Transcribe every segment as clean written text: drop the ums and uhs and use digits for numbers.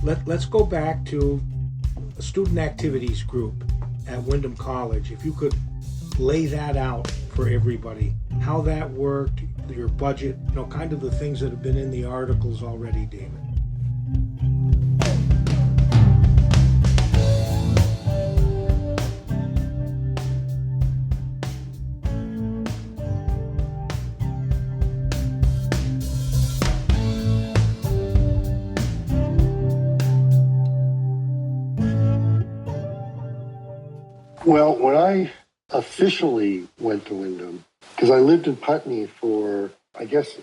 Let's go back to a student activities group at Wyndham College. If you could lay that out for everybody, how that worked, your budget, kind of the things that have been in the articles already, David. Well, when I officially went to Wyndham, because I lived in Putney for, I guess,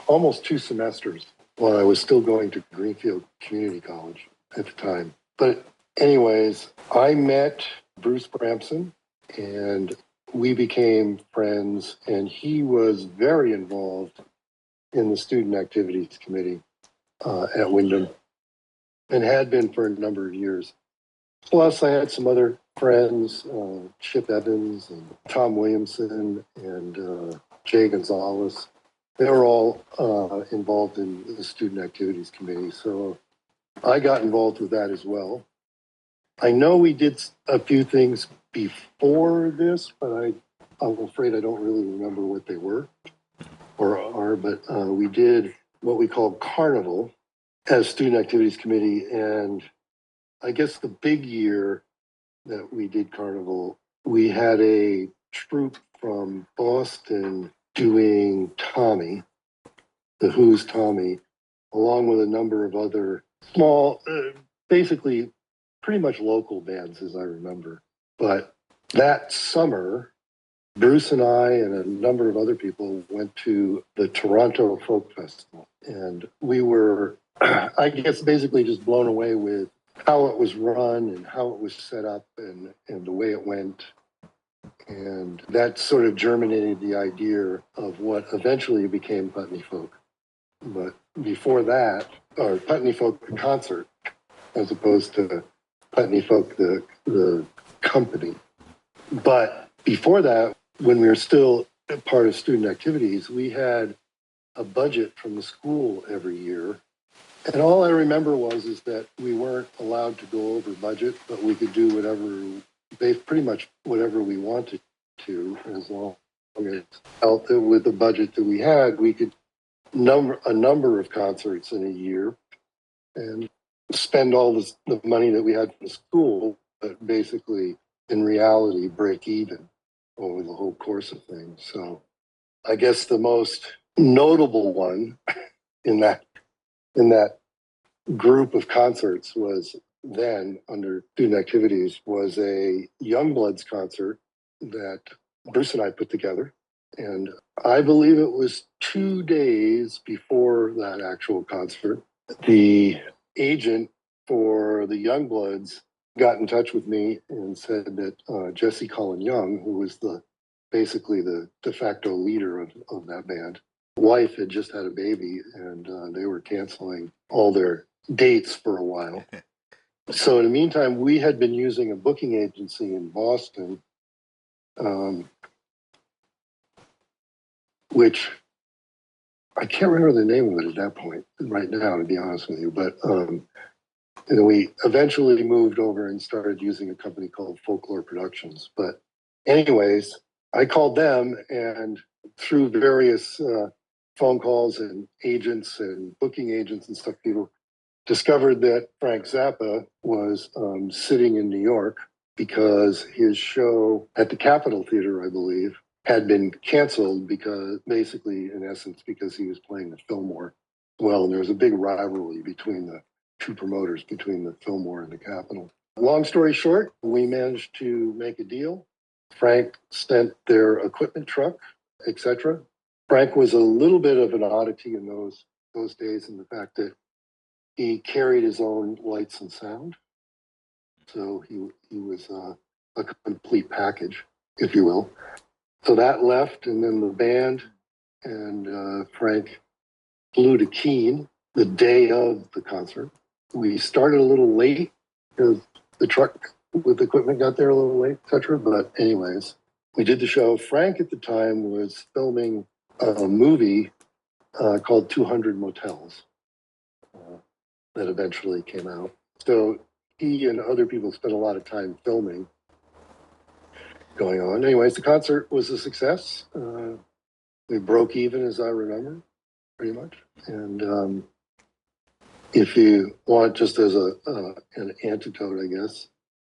almost 2 semesters while I was still going to Greenfield Community College at the time. But anyways, I met Bruce Bramson and we became friends, and he was very involved in the Student Activities Committee at Wyndham and had been for a number of years. Plus, I had some other friends, Chip Evans and Tom Williamson and Jay Gonzalez. They were all involved in the Student Activities Committee, so I got involved with that as well. I know we did a few things before this, but I'm afraid I don't really remember what they were or are, but we did what we called Carnival as Student Activities Committee, and I guess the big year that we did Carnival, we had a troupe from Boston doing Tommy, the Who's Tommy, along with a number of other small, basically pretty much local bands as I remember. But that summer, Bruce and I and a number of other people went to the Toronto Folk Festival. And we were, I guess, basically just blown away with how it was run and how it was set up and the way it went. And that sort of germinated the idea of what eventually became Putney Folk. But before that, or Putney Folk the concert, as opposed to Putney Folk the company. But before that, when we were still part of student activities, we had a budget from the school every year. And all I remember is that we weren't allowed to go over budget, but we could do pretty much whatever we wanted to, as long as it felt that with the budget that we had, we could a number of concerts in a year and spend all the money that we had from the school, but basically, in reality, break even over the whole course of things. So I guess the most notable one in that group of concerts was then under student activities was a Youngbloods concert that Bruce and I put together. And I believe it was 2 days before that actual concert, the agent for the Youngbloods got in touch with me and said that Jesse Colin Young, who was basically the de facto leader of that band, wife had just had a baby and they were canceling all their dates for a while. So in the meantime, we had been using a booking agency in Boston, which I can't remember the name of it at that point right now, to be honest with you. But we eventually moved over and started using a company called Folklore Productions. But anyways, I called them, and through various phone calls and agents and booking agents and stuff, people discovered that Frank Zappa was sitting in New York because his show at the Capitol Theater, I believe, had been canceled because in essence, because he was playing the Fillmore. Well, and there was a big rivalry between the two promoters, between the Fillmore and the Capitol. Long story short, we managed to make a deal. Frank sent their equipment truck, etc. Frank was a little bit of an oddity in those days in the fact that he carried his own lights and sound. So he was a complete package, if you will. So that left, and then the band and Frank flew to Keene the day of the concert. We started a little late because the truck with equipment got there a little late, etc. But anyways, we did the show. Frank at the time was filming a movie called 200 Motels that eventually came out. So he and other people spent a lot of time filming going on. Anyways, the concert was a success. We broke even, as I remember, pretty much. And if you want, just as an antidote, I guess,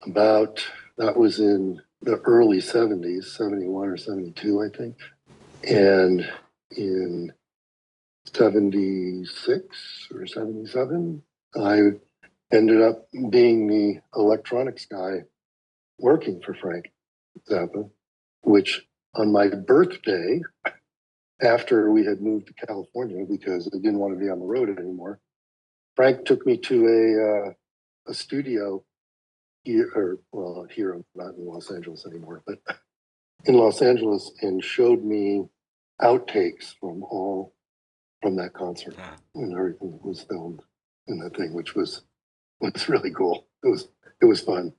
that was in the early 70s, 71 or 72, I think. And in 76 or 77, I ended up being the electronics guy working for Frank Zappa, which on my birthday, after we had moved to California because I didn't want to be on the road anymore, Frank took me to a studio here, not in Los Angeles anymore, but in Los Angeles, and showed me outtakes from that concert and everything that was filmed in that thing, which was really cool. It was fun.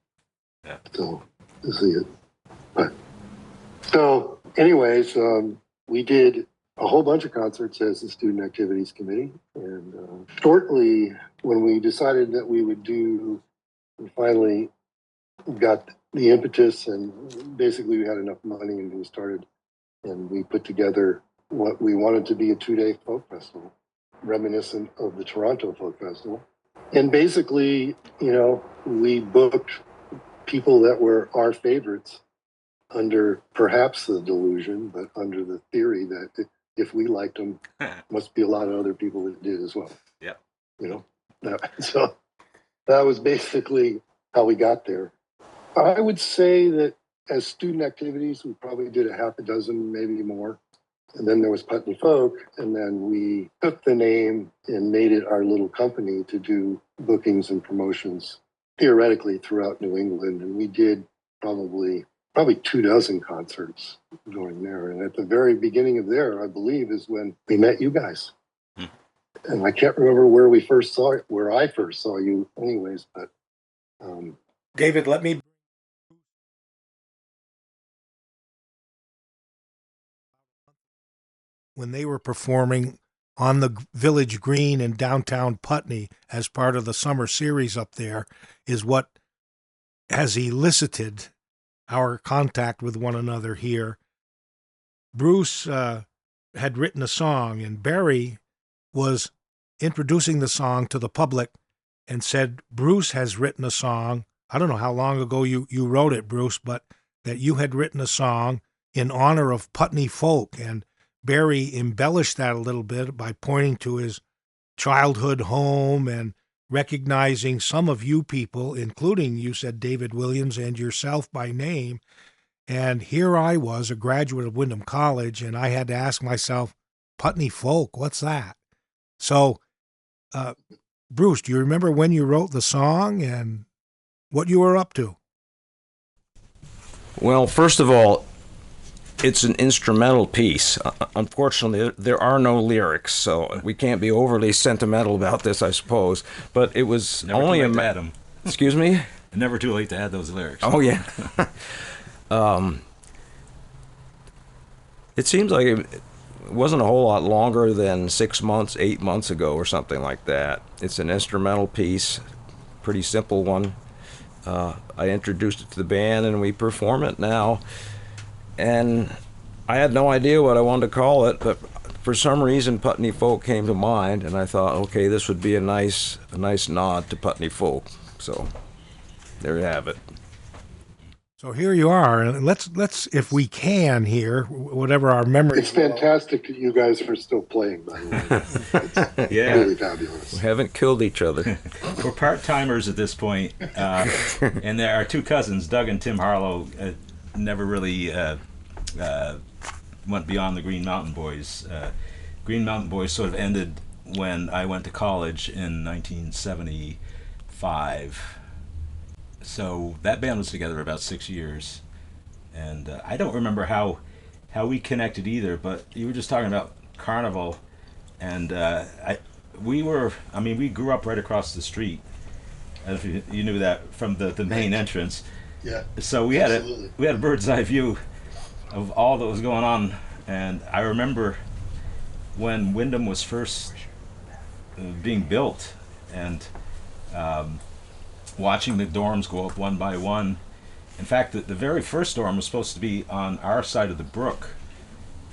Yeah. So to see it. But so anyways, we did a whole bunch of concerts as the Student Activities Committee. And shortly when we decided that we finally got the impetus, and basically we had enough money, and we put together what we wanted to be a 2-day folk festival, reminiscent of the Toronto Folk Festival. And basically, we booked people that were our favorites under perhaps the delusion, but under the theory that if we liked them, must be a lot of other people that did as well. Yeah. So that was basically how we got there. I would say that as student activities, we probably did a half a dozen, maybe more. And then there was Putney Folk, and then we took the name and made it our little company to do bookings and promotions theoretically throughout New England. And we did probably 24 concerts going there. And at the very beginning of there, I believe, is when we met you guys. And I can't remember where I first saw you anyways, but David, let me. When they were performing on the Village Green in downtown Putney as part of the summer series up there is what has elicited our contact with one another here. Bruce had written a song, and Barry was introducing the song to the public and said, Bruce has written a song. I don't know how long ago you wrote it, Bruce, but that you had written a song in honor of Putney folk. And Barry embellished that a little bit by pointing to his childhood home and recognizing some of you people, including, you said, David Williams and yourself by name. And here I was, a graduate of Windham College, and I had to ask myself, Putney folk, what's that? So, Bruce, do you remember when you wrote the song and what you were up to? Well, first of all, it's an instrumental piece. Unfortunately, there are no lyrics, so we can't be overly sentimental about this, I suppose. But it was Never only too late to add them. Excuse me? Never too late to add those lyrics. Oh, yeah. It seems like it wasn't a whole lot longer than 6 months, 8 months ago or something like that. It's an instrumental piece, pretty simple one. I introduced it to the band, and we perform it now. And I had no idea what I wanted to call it, but for some reason Putney Folk came to mind, and I thought, okay, this would be a nice nod to Putney Folk. So there you have it. So here you are, and let's if we can here, whatever our memory. It's fantastic that you guys are still playing, by the way. It's Yeah. really fabulous. We haven't killed each other. We're part-timers at this point, and there are two cousins, Doug and Tim Harlow, never really went beyond the Green Mountain Boys. Green Mountain Boys sort of ended when I went to college in 1975. So that band was together about 6 years, and I don't remember how we connected either. But you were just talking about Carnival, and we grew up right across the street. I don't know if you knew that from the main entrance. Yeah. So we had a bird's eye view of all that was going on, and I remember when Windham was first being built. and watching the dorms go up one by one. In fact, the very first dorm was supposed to be on our side of the brook,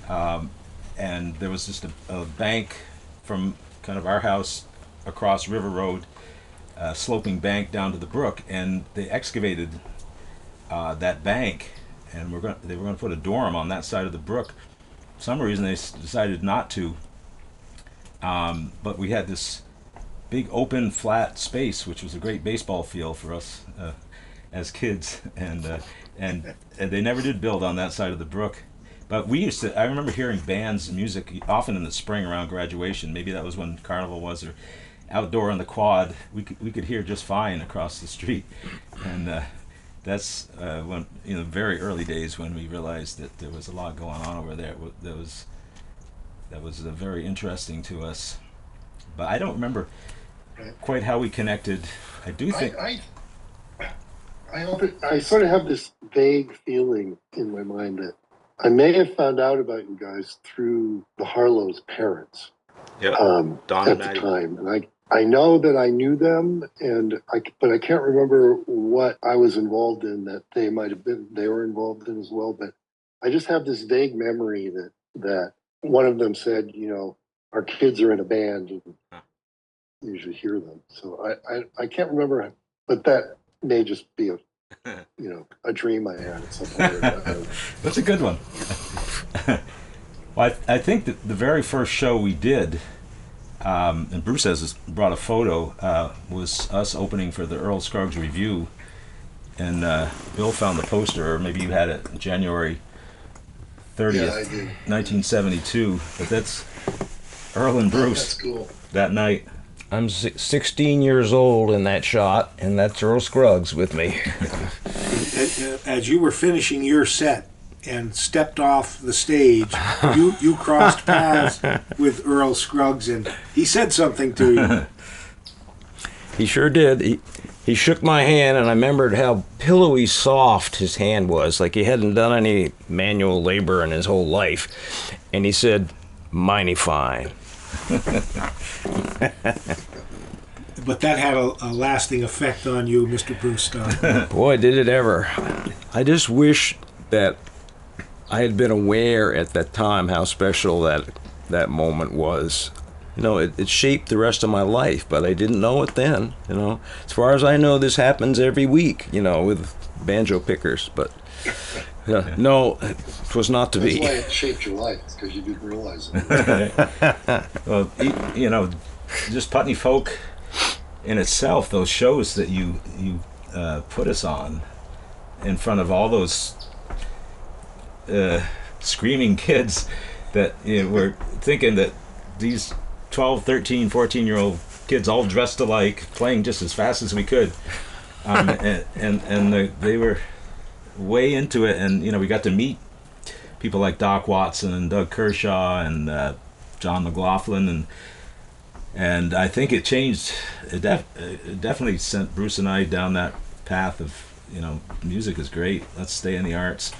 and there was just a bank from kind of our house across River Road, sloping bank down to the brook, and they excavated that bank, and they were going to put a dorm on that side of the brook. For some reason they decided not to, but we had this big open flat space, which was a great baseball field for us as kids, and they never did build on that side of the brook. But I remember hearing bands, music, often in the spring around graduation. Maybe that was when Carnival was, or outdoor on the quad. We could hear just fine across the street, and that's when, very early days when we realized that there was a lot going on over there. That was very interesting to us. But I don't remember quite how we connected. I do think I sort of have this vague feeling in my mind that I may have found out about you guys through the Harlow's parents. Yeah, Don at and the time, and I know that I knew them, but I can't remember what I was involved in that they were involved in as well. But I just have this vague memory that one of them said, our kids are in a band, and you usually hear them. So I can't remember, but that may just be a dream I had at some point. That's a good one. Well, I think that the very first show we did, and Bruce has brought a photo, was us opening for the Earl Scruggs Review, and Bill found the poster, or maybe you had it, January 30th, Yeah, I did. 1972. But that's Earl and Bruce. That's cool. That night. I'm 16 years old in that shot, and that's Earl Scruggs with me. As you were finishing your set and stepped off the stage, you crossed paths with Earl Scruggs, and he said something to you. He sure did. He shook my hand, and I remembered how pillowy soft his hand was, like he hadn't done any manual labor in his whole life. And he said, "Mighty fine." But that had a lasting effect on you, Mr. Bruce. Boy, did it ever. I just wish that I had been aware at that time how special that moment was. It shaped the rest of my life, but I didn't know it then. As far as I know, this happens every week, with banjo pickers, but no, it was not to be. That's why it shaped your life, because you didn't realize it. Well, just Putney folk in itself, those shows that you put us on in front of all those screaming kids that were thinking that these 12, 13, 14-year-old kids all dressed alike, playing just as fast as we could, and they were way into it, and we got to meet people like Doc Watson and Doug Kershaw and John McLaughlin, and I think it changed. It definitely sent Bruce and I down that path of music is great. Let's stay in the arts.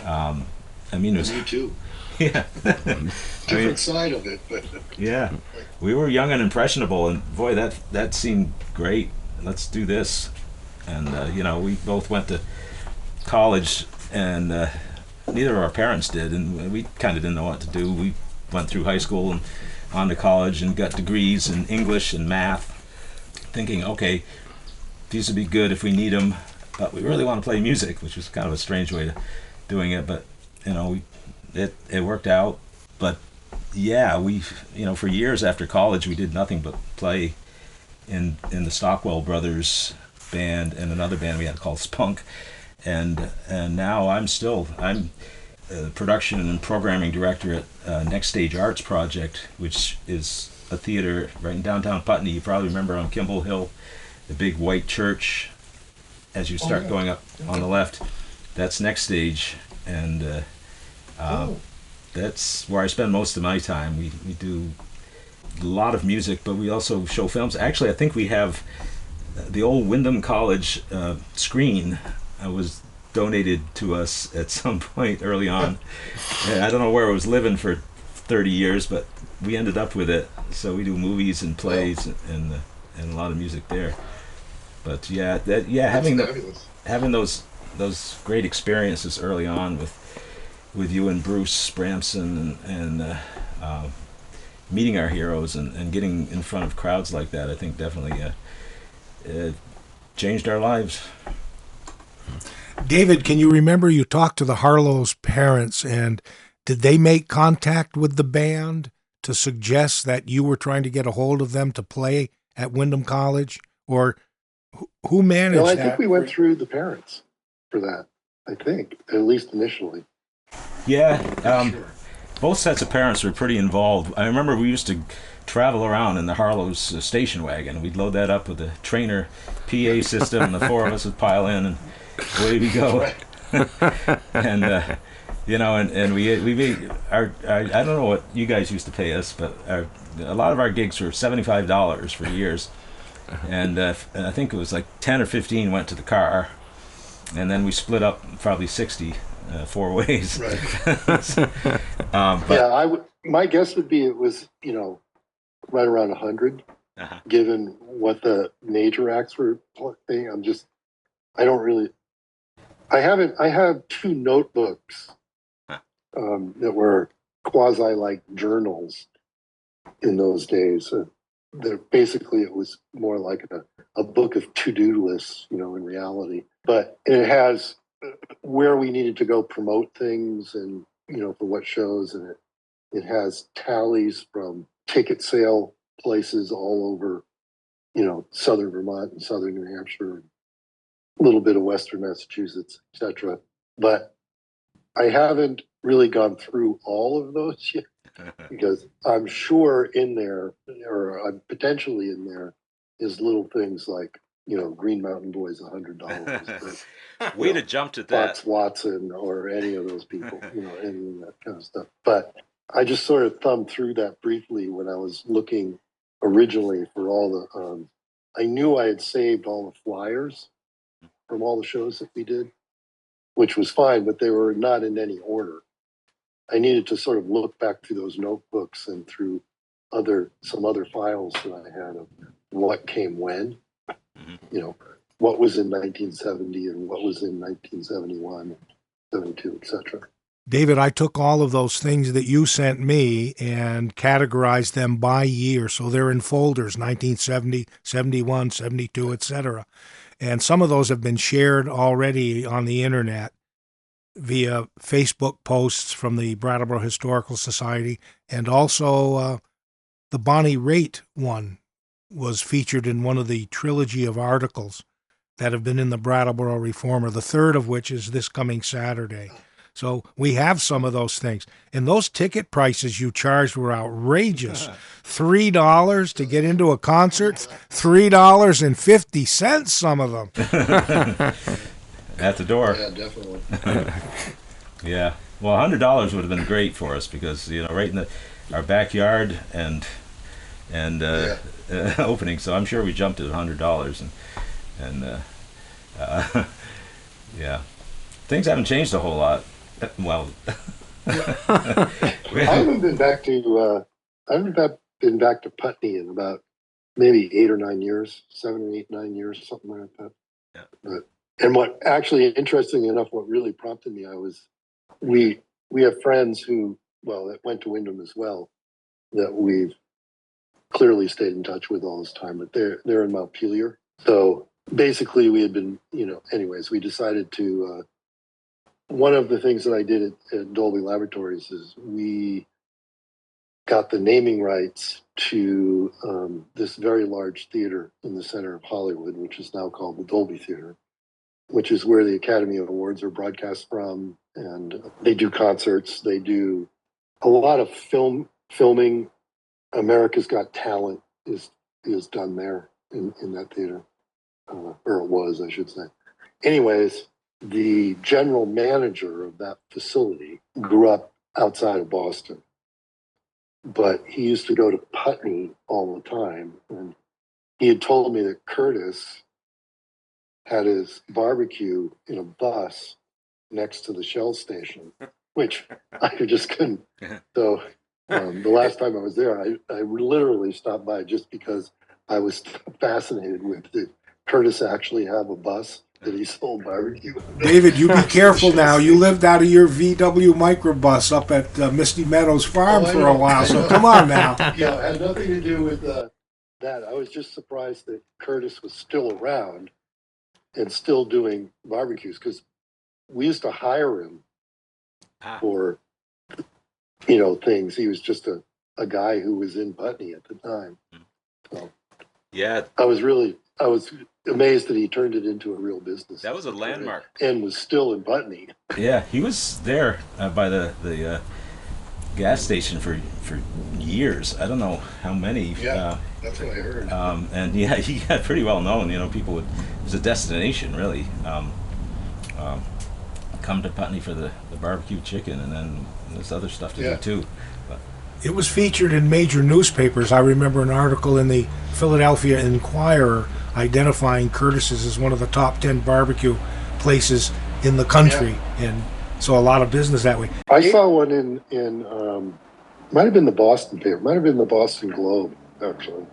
It was Me too. yeah. Different side of it, but Yeah, we were young and impressionable, and boy, that seemed great. Let's do this, and we both went to college, and neither of our parents did, and we kind of didn't know what to do. We went through high school and on to college and got degrees in English and math, thinking, okay, these would be good if we need them, but we really want to play music, which was kind of a strange way of doing it, but it worked out. But yeah, we for years after college we did nothing but play in the Stockwell Brothers band and another band we had called Spunk, and now I'm production and programming director at Next Stage Arts Project, which is a theater right in downtown Putney. You probably remember on Kimball Hill, the big white church as you start going up on the left. That's Next Stage, and that's where I spend most of my time. We do a lot of music, but we also show films. Actually, I think we have the old Wyndham College screen was donated to us at some point early on. I don't know where I was living for 30 years, but we ended up with it. So we do movies and plays, and and a lot of music there. But having having those great experiences early on with you and Bruce Bramson and meeting our heroes and getting in front of crowds like that, I think definitely changed our lives. David, can you remember you talked to the Harlow's parents, and did they make contact with the band to suggest that you were trying to get a hold of them to play at Wyndham College? Or who managed No, I that? think we went through the parents for that. I think, at least initially. Yeah, both sets of parents were pretty involved. I remember we used to travel around in the Harlow's station wagon. We'd load that up with a trainer PA system, and the four of us would pile in, and away we go. And and we our I don't know what you guys used to pay us, but a lot of our gigs were $75 for years, and I think it was like 10 or 15 went to the car, and then we split up probably 60 four ways. Right. But Yeah, my guess would be it was right around 100, given what the major acts were playing. I have two notebooks that were quasi like journals in those days. Basically, it was more like a book of to-do lists, in reality. But it has where we needed to go promote things and, for what shows. And it has tallies from ticket sale places all over, southern Vermont and southern New Hampshire, a little bit of western Massachusetts, etc. But I haven't really gone through all of those yet, because I'm sure in there, or I'm potentially in there, is little things like, Green Mountain Boys, $100. Way to jump at that. Fox Watson or any of those people, any of that kind of stuff. But I just sort of thumbed through that briefly when I was looking originally for all the, I knew I had saved all the flyers from all the shows that we did, which was fine, but they were not in any order. I needed to sort of look back through those notebooks and through some other files that I had of what came when, what was in 1970 and what was in 1971, 72, etc. David, I took all of those things that you sent me and categorized them by year. So they're in folders, 1970, 71, 72, etc. And some of those have been shared already on the internet via Facebook posts from the Brattleboro Historical Society. And also the Bonnie Raitt one was featured in one of the trilogy of articles that have been in the Brattleboro Reformer, the third of which is this coming Saturday. So we have some of those things. And those ticket prices you charged were outrageous. $3 to get into a concert, $3.50, some of them. At the door. Yeah, definitely. Yeah. Well, $100 would have been great for us because, right in our backyard and opening. So I'm sure we jumped at $100 and yeah. Things haven't changed a whole lot. Well, I haven't been back to Putney in about maybe 8 or 9 years, 7 or 8, 9 years, something like that. Yeah. And what actually, interestingly enough, what really prompted me, we have friends who, that went to Wyndham as well, that we've clearly stayed in touch with all this time, but they're in Montpelier. So basically we had been, anyways, we decided to, one of the things that I did at Dolby Laboratories is we got the naming rights to this very large theater in the center of Hollywood, which is now called the Dolby Theater, which is where the Academy Awards are broadcast from. And they do concerts. They do a lot of filming. America's Got Talent is done there in that theater, or it was, I should say. Anyways, the general manager of that facility grew up outside of Boston, but he used to go to Putney all the time. And he had told me that Curtis had his barbecue in a bus next to the Shell station, which I just couldn't. So the last time I was there, I literally stopped by just because I was fascinated with, did Curtis actually have a bus that he sold barbecue? David, you be careful now. You lived out of your VW microbus up at Misty Meadows Farm Oh, I for a know, while, I so know. come on now. Yeah, it had nothing to do with that. I was just surprised that Curtis was still around and still doing barbecues, because we used to hire him Ah. for, things. He was just a guy who was in Putney at the time. So Yeah, I was amazed that he turned it into a real business. that was a landmark. And was still in Putney. Yeah, he was there by the gas station for years. I don't know how many. Yeah, that's what I heard. And yeah, he got pretty well known. People would. It was a destination, really. Come to Putney for the barbecue chicken, and then there's other stuff to do too. But It was featured in major newspapers. I remember an article in the Philadelphia Inquirer identifying Curtis's as one of the top 10 barbecue places in the country, and so a lot of business that way. I saw one in might have been the Boston paper, might have been the Boston Globe, actually.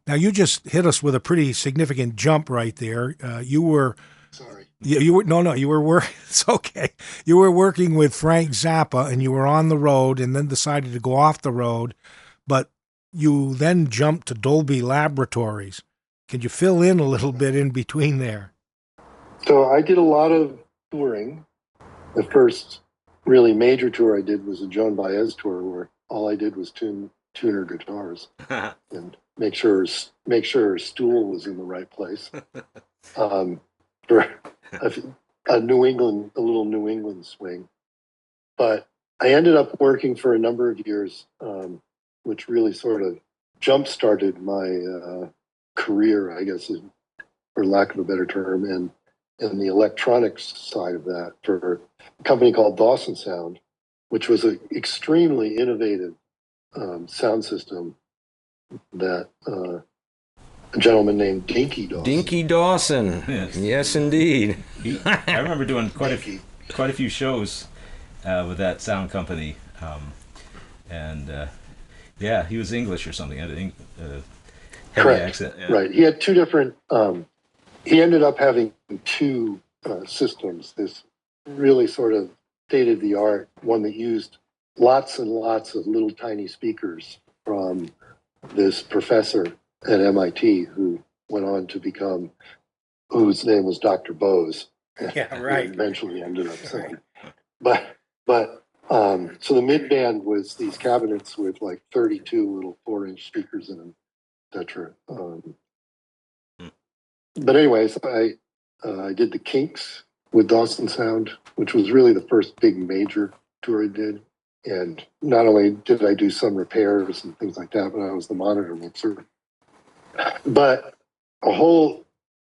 Now you just hit us with a pretty significant jump right there. You were Sorry. you were no you were working. It's okay. You were working with Frank Zappa, and you were on the road, and then decided to go off the road, but you then jumped to Dolby Laboratories. Could you fill in a little bit in between there? So I did a lot of touring. The first really major tour I did was a Joan Baez tour, where all I did was tune her guitars and make sure her stool was in the right place. For a little New England swing. But I ended up working for a number of years, which really sort of jump-started my career, I guess, for lack of a better term, in the electronics side of that, for a company called Dawson Sound, which was an extremely innovative sound system that a gentleman named Dinky Dawson. Dinky Dawson. Yes, indeed. I remember doing quite a few shows with that sound company, and he was English or something. Had a heavy Correct. accent. Yeah. Right. He had two different. He ended up having two systems. This really sort of state of the art one that used lots and lots of little tiny speakers from this professor at MIT who went on to become, whose name was Dr. Bose. Yeah, right. Eventually ended up saying, but so the mid band was these cabinets with like 32 little 4-inch speakers in them, etc. But anyways, I did the Kinks with Dawson Sound, which was really the first big major tour I did. And not only did I do some repairs and things like that, but I was the monitor mixer. But a whole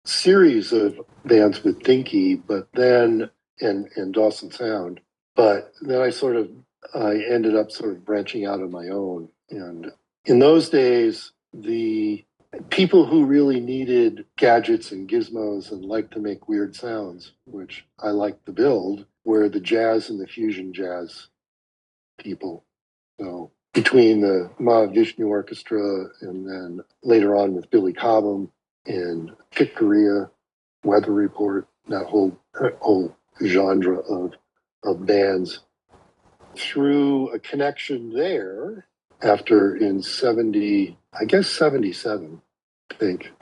series of bands with Dinky, but then and Dawson Sound. But then I ended up sort of branching out on my own. And in those days, the people who really needed gadgets and gizmos and liked to make weird sounds, which I liked to build, were the jazz and the fusion jazz people. So between the Mahavishnu Orchestra and then later on with Billy Cobham and Chick Corea, Weather Report, that whole genre of bands, through a connection there after in 77, I think,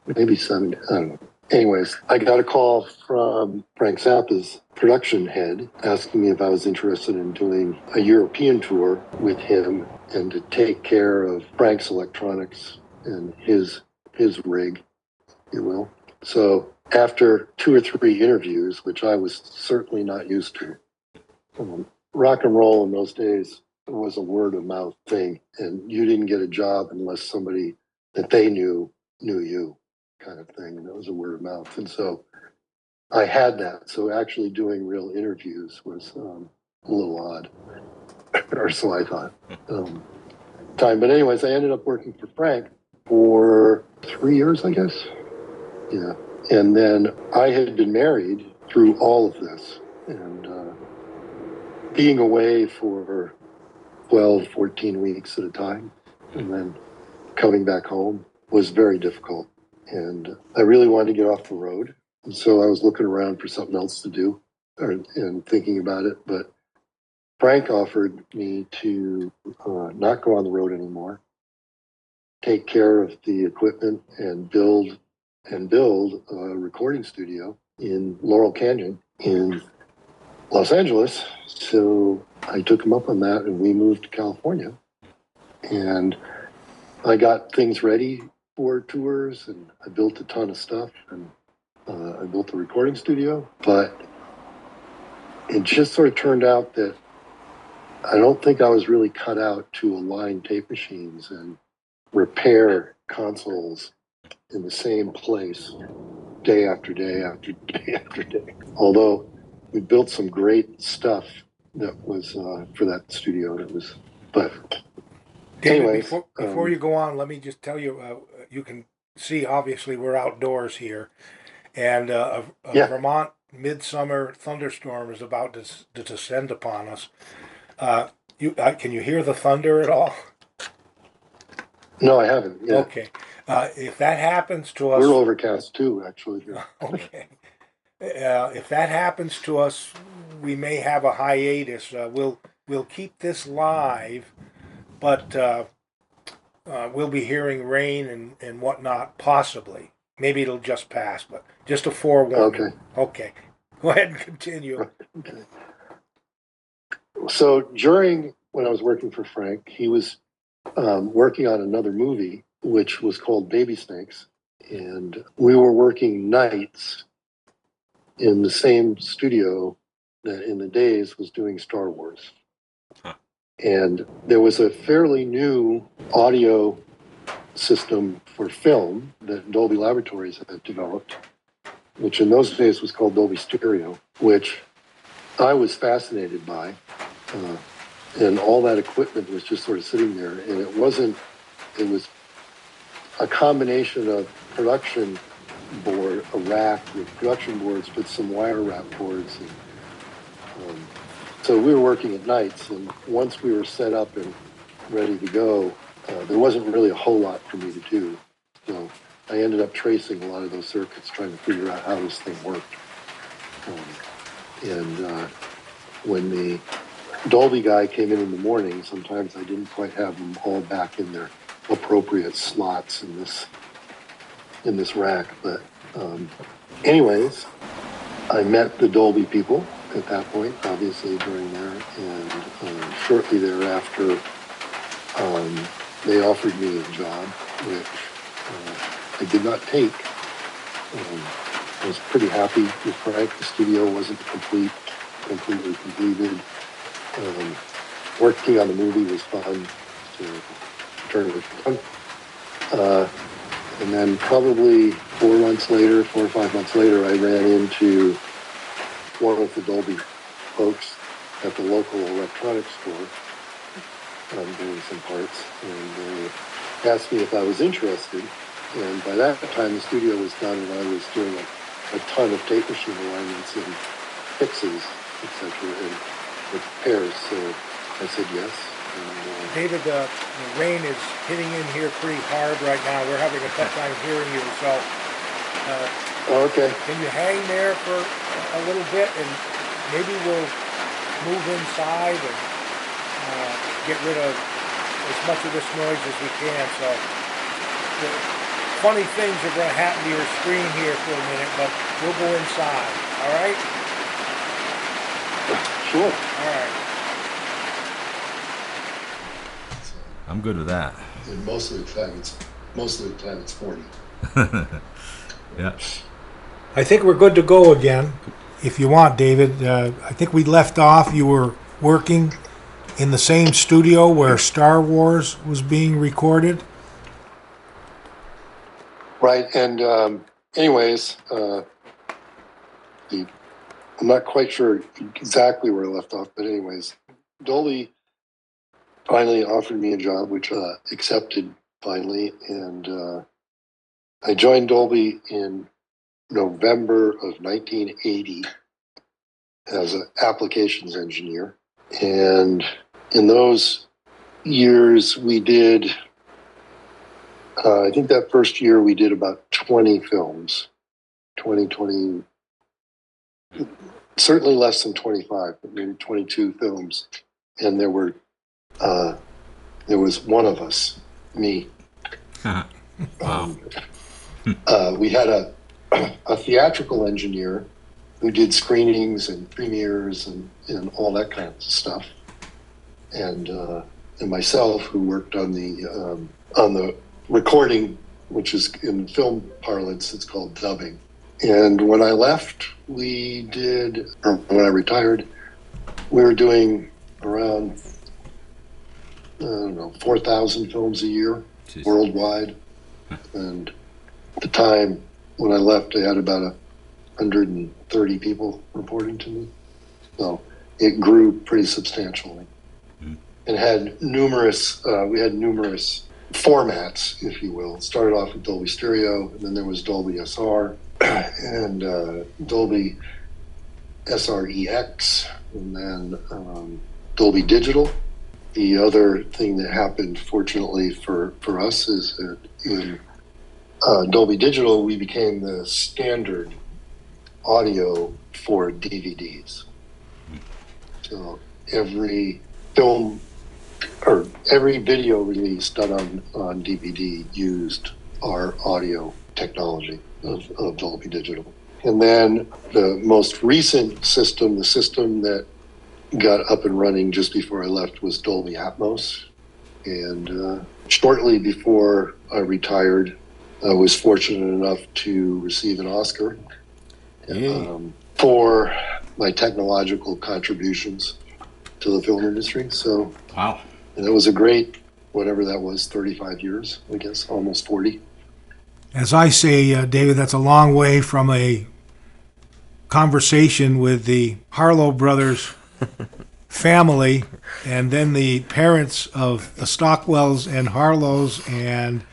maybe 70, I don't know. Anyways, I got a call from Frank Zappa's production head asking me if I was interested in doing a European tour with him and to take care of Frank's electronics and his rig, if you will. So after 2 or 3 interviews, which I was certainly not used to, rock and roll in those days was a word of mouth thing, and you didn't get a job unless somebody that they knew you, kind of thing. And that was a word of mouth. And so I had that. So actually doing real interviews was a little odd, or so I thought. But anyways, I ended up working for Frank for 3 years, I guess. Yeah. And then I had been married through all of this, and being away for 12, 14 weeks at a time, and then coming back home was very difficult. And I really wanted to get off the road. And so I was looking around for something else to do and thinking about it. But Frank offered me to not go on the road anymore, take care of the equipment and build a recording studio in Laurel Canyon in Los Angeles. So I took him up on that and we moved to California. And I got things ready for tours and I built a ton of stuff and I built a recording studio. But it just sort of turned out that I don't think I was really cut out to align tape machines and repair consoles in the same place day after day after day after day. Although we built some great stuff that was for that studio. That was, but David, anyways, before you go on, let me just tell you, you can see obviously we're outdoors here, and a Vermont midsummer thunderstorm is about to descend upon us. Can you hear the thunder at all? No, I haven't. Yeah. Okay. If that happens to us, we're overcast too, actually. Here. Okay. If that happens to us, we may have a hiatus. We'll keep this live, but we'll be hearing rain and whatnot, possibly. Maybe it'll just pass, but just a forewarning. Okay. Go ahead and continue. Okay. So when I was working for Frank, he was working on another movie, which was called Baby Snakes. And we were working nights in the same studio that in the days was doing Star Wars. Huh. And there was a fairly new audio system for film that Dolby Laboratories had developed, which in those days was called Dolby Stereo, which I was fascinated by. And all that equipment was just sort of sitting there. And it was a combination of production board, a rack with production boards, with some wire wrap boards. And, so we were working at nights, and once we were set up and ready to go, there wasn't really a whole lot for me to do. So I ended up tracing a lot of those circuits, trying to figure out how this thing worked. When the Dolby guy came in the morning, sometimes I didn't quite have them all back in their appropriate slots in this rack. But anyways, I met the Dolby people at that point, obviously during there, and shortly thereafter, they offered me a job, which I did not take. I was pretty happy with Frank. The studio wasn't completely completed. Working on the movie was fun to turn it on. And then probably 4 or 5 months later, I ran into one of the Dolby folks at the local electronics store doing some parts, and they asked me if I was interested. And by that time, the studio was done, and I was doing a ton of tape machine alignments and fixes, etc., and repairs. So I said yes. And, David, the rain is hitting in here pretty hard right now. We're having a tough time hearing you, so okay. Can you hang there for a little bit, and maybe we'll move inside and get rid of as much of this noise as we can. So the funny things are going to happen to your screen here for a minute, but we'll go inside. All right? Sure. All right. I'm good with that. And most of the time it's 40. Yeah. I think we're good to go again. If you want, David, I think we left off. You were working in the same studio where Star Wars was being recorded. Right, and anyways, I'm not quite sure exactly where I left off, but anyways, Dolby finally offered me a job, which I accepted finally, and I joined Dolby in November of 1980 as an applications engineer. And in those years, we did I think that first year we did about 20 films, 20, certainly less than 25, but maybe 22 films. And there was one of us, me. Wow. We had a theatrical engineer who did screenings and premieres and all that kind of stuff, and myself, who worked on the recording, which is in film parlance, it's called dubbing. And when I left, when I retired, we were doing around 4,000 films a year. Jeez. Worldwide. And at the time when I left, I had about 130 people reporting to me. So it grew pretty substantially. And had we had numerous formats, if you will. It started off with Dolby Stereo, and then there was Dolby SR, and Dolby SREX, and then Dolby Digital. The other thing that happened, fortunately for us, is that in Dolby Digital, we became the standard audio for DVDs. So every film or every video release done on DVD used our audio technology of Dolby Digital. And then the most recent system, the system that got up and running just before I left, was Dolby Atmos. And shortly before I retired, I was fortunate enough to receive an Oscar for my technological contributions to the film industry. So, Wow. And it was a great, whatever that was, 35 years, I guess, almost 40. As I say, David, that's a long way from a conversation with the Harlow brothers family and then the parents of the Stockwells and Harlows and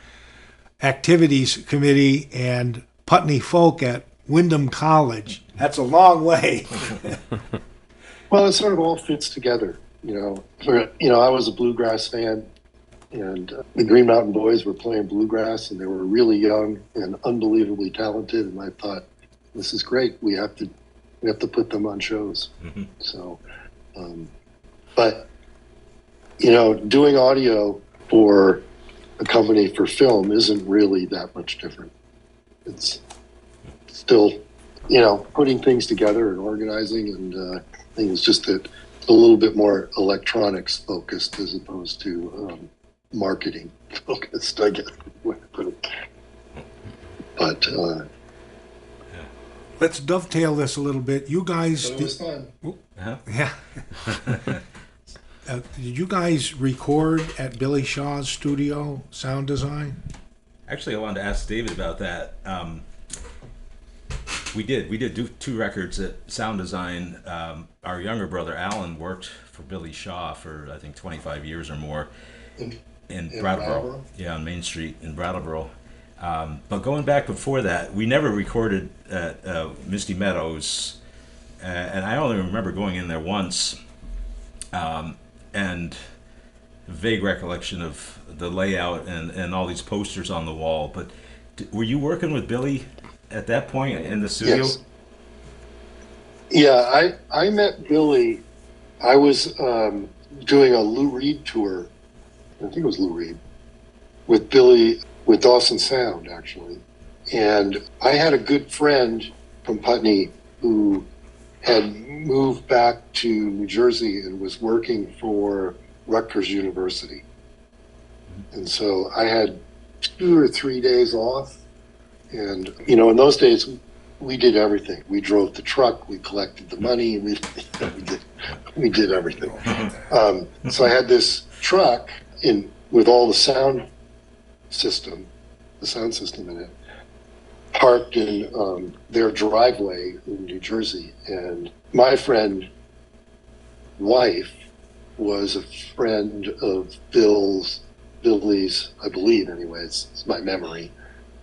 activities committee and Putney folk at Wyndham College. That's a long way. Well, it sort of all fits together, I was a Bluegrass fan, and the Green Mountain Boys were playing Bluegrass, and they were really young and unbelievably talented, and I thought, this is great. We have to put them on shows. Mm-hmm. So, but doing audio for a company for film isn't really that much different. It's still, putting things together and organizing, and I think it's just a little bit more electronics focused as opposed to marketing focused, I guess. But Let's dovetail this a little bit. You guys, it was fun. Uh-huh. yeah. Did you guys record at Billy Shaw's studio, sound design? Actually, I wanted to ask David about that. We did do 2 records at sound design. Our younger brother Alan worked for Billy Shaw for I think 25 years or more in Brattleboro. Yeah, on Main Street in Brattleboro. But going back before that, we never recorded at Misty Meadows, and I only remember going in there once, and vague recollection of the layout and all these posters on the wall. But were you working with Billy at that point in the studio? Yes. Yeah, I met Billy. I was doing a Lou Reed tour. I think it was Lou Reed with Billy, with Dawson Sound, actually. And I had a good friend from Putney who had moved back to New Jersey and was working for Rutgers University. And so I had 2 or 3 days off. And, in those days, we did everything. We drove the truck, we collected the money, we did everything. So I had this truck with all the sound system in it, parked in their driveway in New Jersey. And my friend's wife was a friend of Billy's, I believe anyway, it's my memory,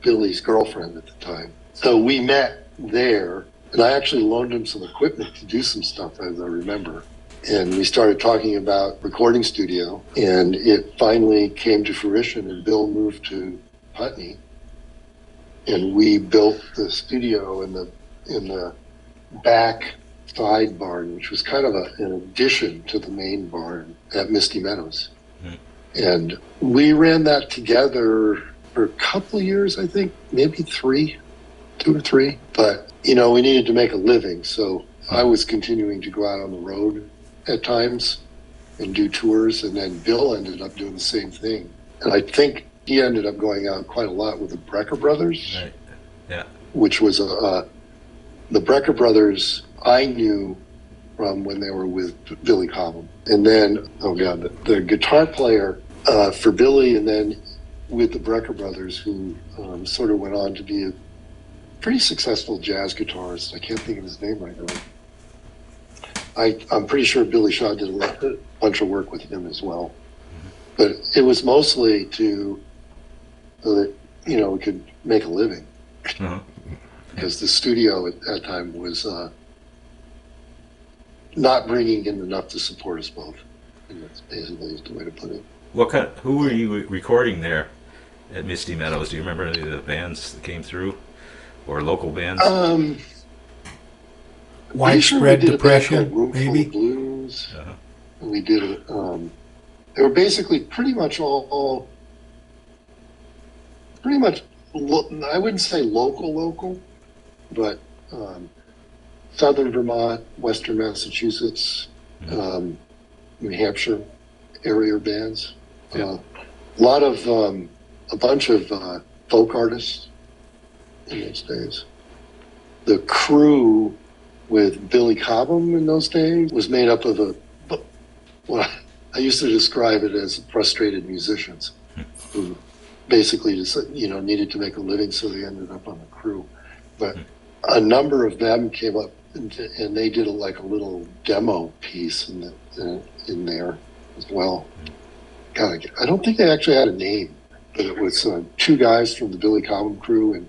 Billy's girlfriend at the time. So we met there, and I actually loaned him some equipment to do some stuff, as I remember. And we started talking about recording studio, and it finally came to fruition, and Bill moved to Putney, and we built the studio in the back side barn, which was kind of an addition to the main barn at Misty Meadows. And we ran that together for a couple of years, I think, maybe 2 or 3. But, we needed to make a living. So I was continuing to go out on the road at times and do tours. And then Bill ended up doing the same thing. And I think he ended up going out quite a lot with the Brecker Brothers. Right. Yeah. Which was the Brecker Brothers I knew from when they were with Billy Cobham. And then, the guitar player for Billy, and then with the Brecker Brothers, who sort of went on to be a pretty successful jazz guitarist. I can't think of his name right now. I'm pretty sure Billy Shaw did a bunch of work with him as well. But it was mostly so that, we could make a living. Because the studio at that time was not bringing in enough to support us both. And that's basically the way to put it. Who were you recording there at Misty Meadows? Do you remember any of the bands that came through, or local bands? Widespread Depression, Room Full maybe? of Blues. We did they were basically pretty much all pretty much, I wouldn't say local, but Southern Vermont, Western Massachusetts, New Hampshire area bands. A bunch of folk artists in those days. The crew with Billy Cobham in those days was made up of I used to describe it as frustrated musicians who basically just, needed to make a living, so they ended up on the crew. But a number of them came up and they did a little demo piece in there as well. God, I don't think they actually had a name, but it was 2 guys from the Billy Cobham crew and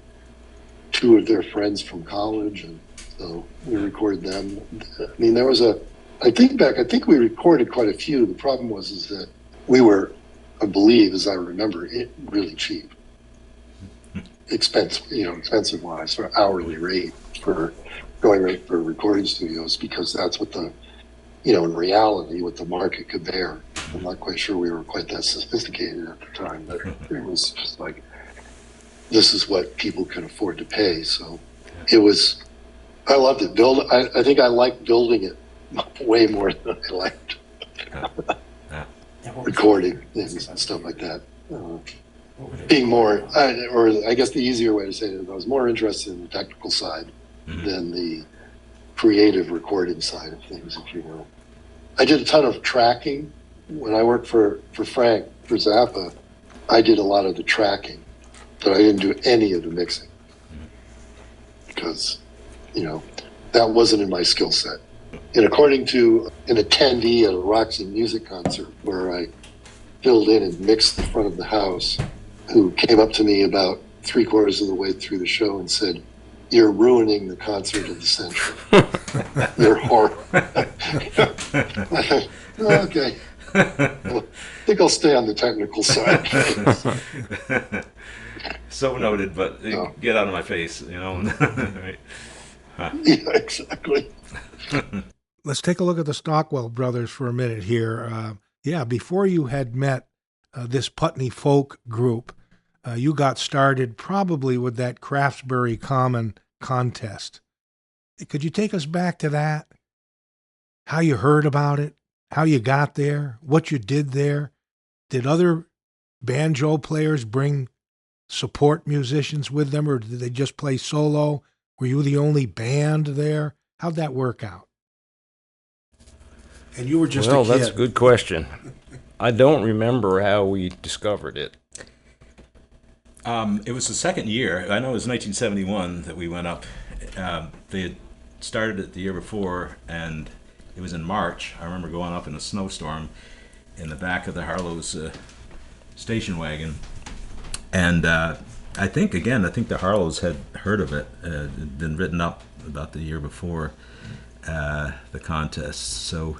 2 of their friends from college, and so we recorded them. I mean, there was I think we recorded quite a few. The problem was that we were, I believe, as I remember, really cheap. Expensive wise, for hourly rate for going right for recording studios, because that's what in reality, what the market could bear. I'm not quite sure we were quite that sophisticated at the time, but it was just like, this is what people can afford to pay. So I loved it. I think I liked building it way more than I liked recording things and stuff like that. Being more, or I guess the easier way to say it, I was more interested in the technical side than the creative recording side of things, if you will. I did a ton of tracking. When I worked for Frank, for Zappa, I did a lot of the tracking, but I didn't do any of the mixing because, that wasn't in my skill set. And according to an attendee at a Roxy music concert where I filled in and mixed the front of the house, who came up to me about 3/4 of the way through the show and said, "You're ruining the concert of the century. You're horrible." Okay. Well, I think I'll stay on the technical side. So noted, but get out of my face, Right. Yeah, exactly. Let's take a look at the Stockwell brothers for a minute here. Before you had met this Putney folk group, you got started probably with that Craftsbury Common contest. Could you take us back to that? How you heard about it, how you got there, what you did there? Did other banjo players bring support musicians with them, or did they just play solo? Were you the only band there? How'd that work out? And you were just a kid. Well, that's a good question. I don't remember how we discovered it. It was the second year. I know it was 1971 that we went up. They had started it the year before, and it was in March. I remember going up in a snowstorm in the back of the Harlow's station wagon. And I think the Harlows had heard of it. It had been written up about the year before the contest. So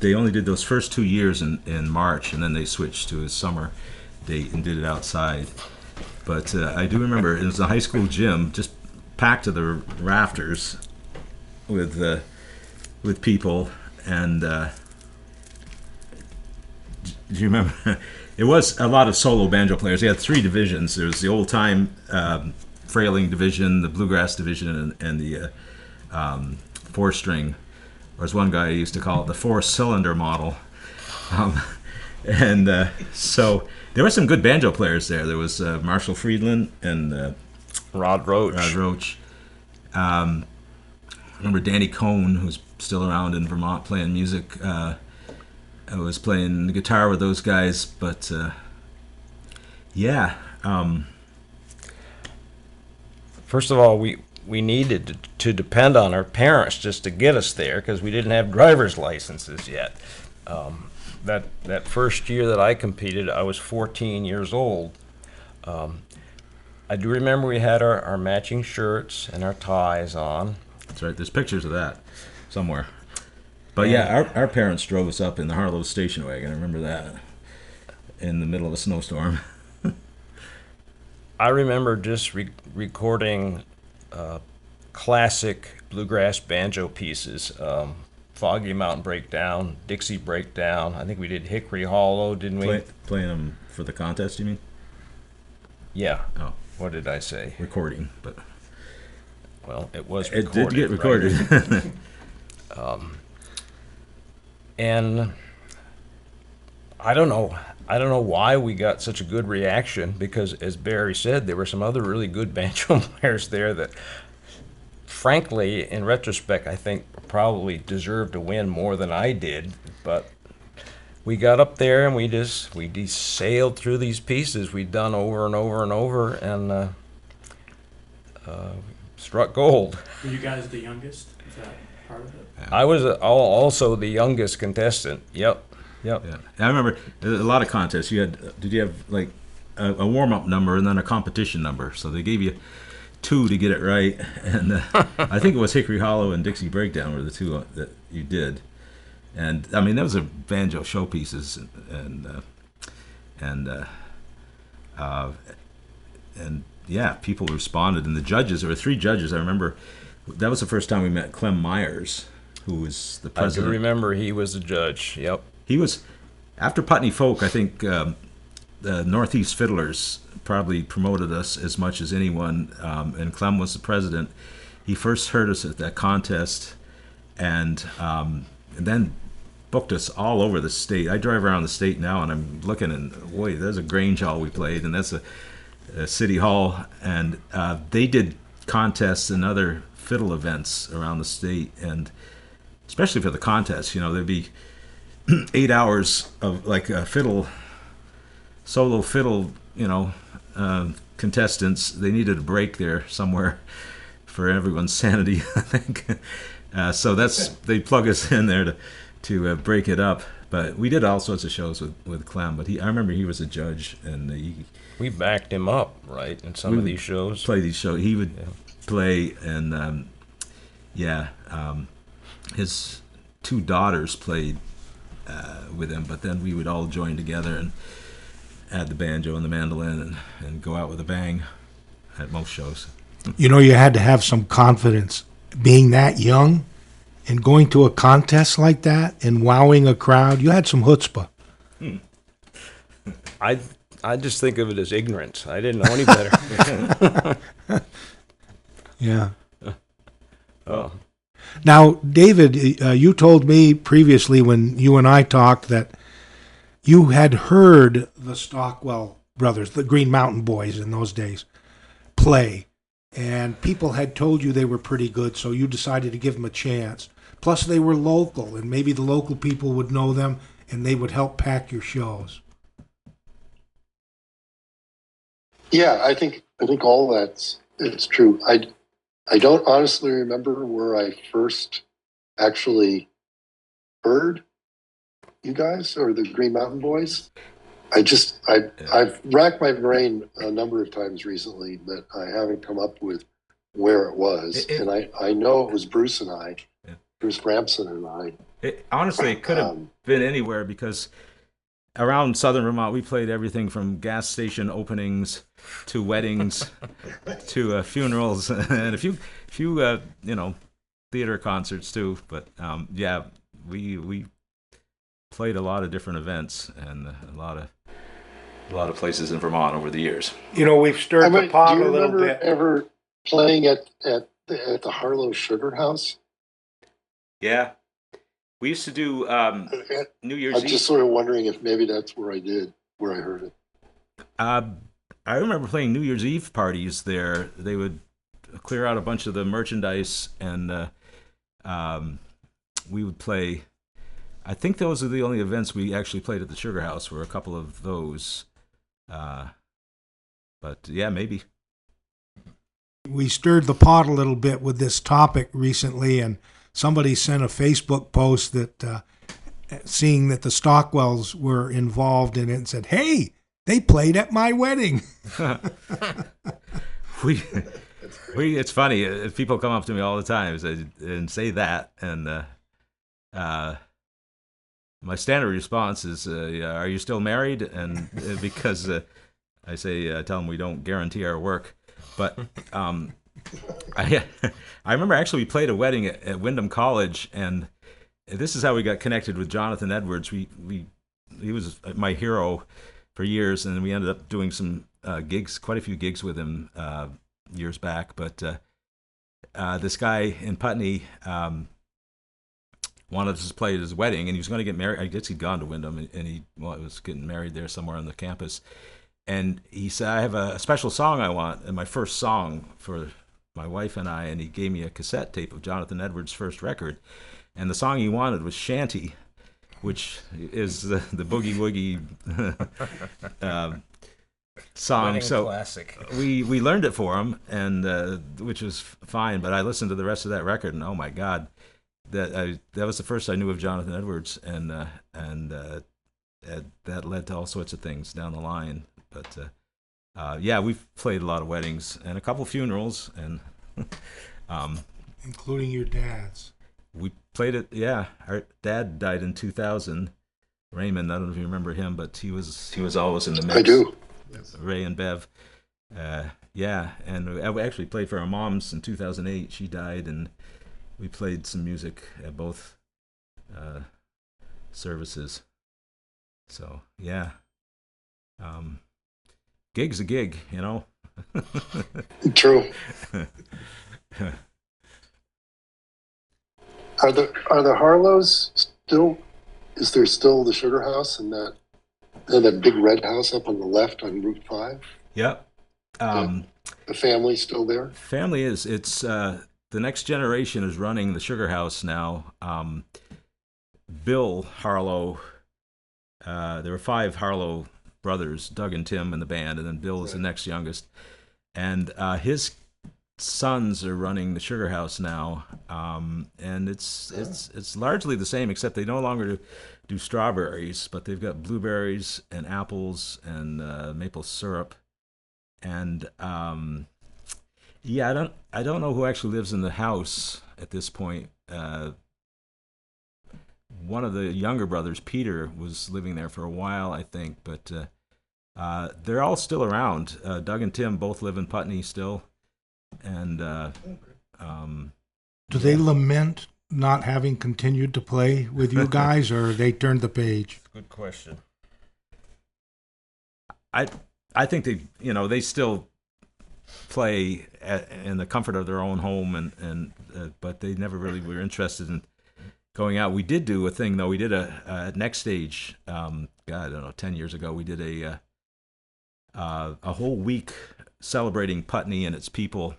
they only did those first 2 years in March, and then they switched to a summer date and did it outside. But I do remember it was a high school gym, just packed to the rafters with people. And do you remember? It was a lot of solo banjo players. They had 3 divisions. There was the old time frailing division, the bluegrass division, and the 4-string. Or as one guy used to call it, the 4-cylinder model. So there were some good banjo players there. There was Marshall Friedland and Rod Roach. I remember Danny Cohn, who's still around in Vermont playing music. I was playing the guitar with those guys, but yeah. First of all, we needed to depend on our parents just to get us there because we didn't have driver's licenses yet. That first year that I competed, I was 14 years old. I do remember we had our matching shirts and our ties on. That's right. There's pictures of that somewhere. But yeah, our parents drove us up in the Harlow station wagon. I remember that in the middle of a snowstorm. I remember just recording classic bluegrass banjo pieces. Foggy Mountain Breakdown, Dixie Breakdown. I think we did Hickory Hollow, didn't we? Playing them for the contest, you mean? Yeah. Oh. What did I say? Recording, but well, it was it recorded. did get recorded. Right? And I don't know why we got such a good reaction because, as Barry said, there were some other really good banjo players there that, frankly, in retrospect, I think probably deserved to win more than I did. But we got up there and we just sailed through these pieces we'd done over and over and over and struck gold. Were you guys the youngest? Is that part of it? I was also the youngest contestant. Yep. Yeah, I remember a lot of contests. Did you have like a warm up number and then a competition number? So they gave you 2 to get it right, and I think it was Hickory Hollow and Dixie Breakdown were the 2 that you did. And I mean, those are banjo showpieces, and yeah, people responded, and the judges. There were 3 judges. I remember that was the first time we met Clem Myers, who was the president. I do remember he was the judge. Yep. He was, after Putney Folk, I think the Northeast Fiddlers probably promoted us as much as anyone, and Clem was the president. He first heard us at that contest and then booked us all over the state. I drive around the state now and I'm looking and, boy, there's a Grange Hall we played, and that's a City Hall, and they did contests and other fiddle events around the state, and especially for the contests, there'd be 8 hours of like a solo fiddle, contestants. They needed a break there somewhere for everyone's sanity, I think. So they plug us in there to break it up. But we did all sorts of shows with Clem. But I remember he was a judge, and we backed him up, right, in some of these shows. Play these shows. He would play, and his 2 daughters played with him, but then we would all join together and add the banjo and the mandolin and go out with a bang at most shows. You had to have some confidence being that young and going to a contest like that and wowing a crowd. You had some chutzpah. I just think of it as ignorance. I didn't know any better. Yeah. Now, David, you told me previously when you and I talked that you had heard the Stockwell brothers, the Green Mountain Boys in those days, play, and people had told you they were pretty good, so you decided to give them a chance. Plus, they were local, and maybe the local people would know them, and they would help pack your shows. Yeah, I think all it's true. I don't honestly remember where I first actually heard you guys or the Green Mountain Boys. I've racked my brain a number of times recently, but I haven't come up with where it was. And I know it was Bruce and I, Bruce Bramson and I. Honestly, it could have been anywhere because around southern Vermont, we played everything from gas station openings to weddings to funerals and a few theater concerts too. But yeah, we played a lot of different events and a lot of places in Vermont over the years. We've stirred the pot do you a little remember bit. ever playing at the Harlow Sugar House? Yeah, we used to do New Year's I'm Eve. just sort of wondering if maybe that's where I heard it. I remember playing New Year's Eve parties there. They would clear out a bunch of the merchandise, and we would play. I think those are the only events we actually played at the Sugar House. Were a couple of those, but yeah, maybe. We stirred the pot a little bit with this topic recently, and somebody sent a Facebook post that seeing that the Stockwells were involved in it and said, "Hey, they played at my wedding." It's funny. People come up to me all the time and say that, and my standard response is, "Are you still married?" And because I tell them we don't guarantee our work, but I remember actually we played a wedding at Windham College, and this is how we got connected with Jonathan Edwards. He was my hero for years, and we ended up doing some gigs, quite a few gigs with him years back. But this guy in Putney wanted us to play at his wedding, and he was going to get married. I guess he'd gone to Windham, and he was getting married there somewhere on the campus. And he said, "I have a special song I want, and my first song for my wife and I." And he gave me a cassette tape of Jonathan Edwards' first record, and the song he wanted was "Shanty," which is the boogie woogie song. Wedding so classic. we learned it for him, and which was fine. But I listened to the rest of that record, and oh my God, that was the first I knew of Jonathan Edwards, and that led to all sorts of things down the line. But yeah, we've played a lot of weddings and a couple funerals, and Including your dad's. we played it. Yeah, our dad died in 2000. Raymond, I don't know if you remember him, but he was always in the mix. I do. Ray and Bev. Yeah, and we actually played for our moms in 2008. She died, and we played some music at both services. So yeah, gig's a gig, True. Are the Harlows still? Is there still the Sugar House and that big red house up on the left on Route 5? Yep. The family's still there? Family is. It's the next generation is running the Sugar House now. Bill Harlow. There were 5 Harlow brothers, Doug and Tim in the band, and then Bill is the next youngest. And his sons are running the Sugar House now, and it's largely the same, except they no longer do strawberries, but they've got blueberries and apples and maple syrup. And yeah, I don't know who actually lives in the house at this point. One of the younger brothers, Peter, was living there for a while, I think, but they're all still around. Doug and Tim both live in Putney still, and Do they lament not having continued to play with you guys, or they turned the page? Good question. I think they still play in the comfort of their own home, and but they never really were interested in going out. We did do a thing though. We did a next stage. God, I don't know, 10 years ago. We did a whole week celebrating Putney and its people,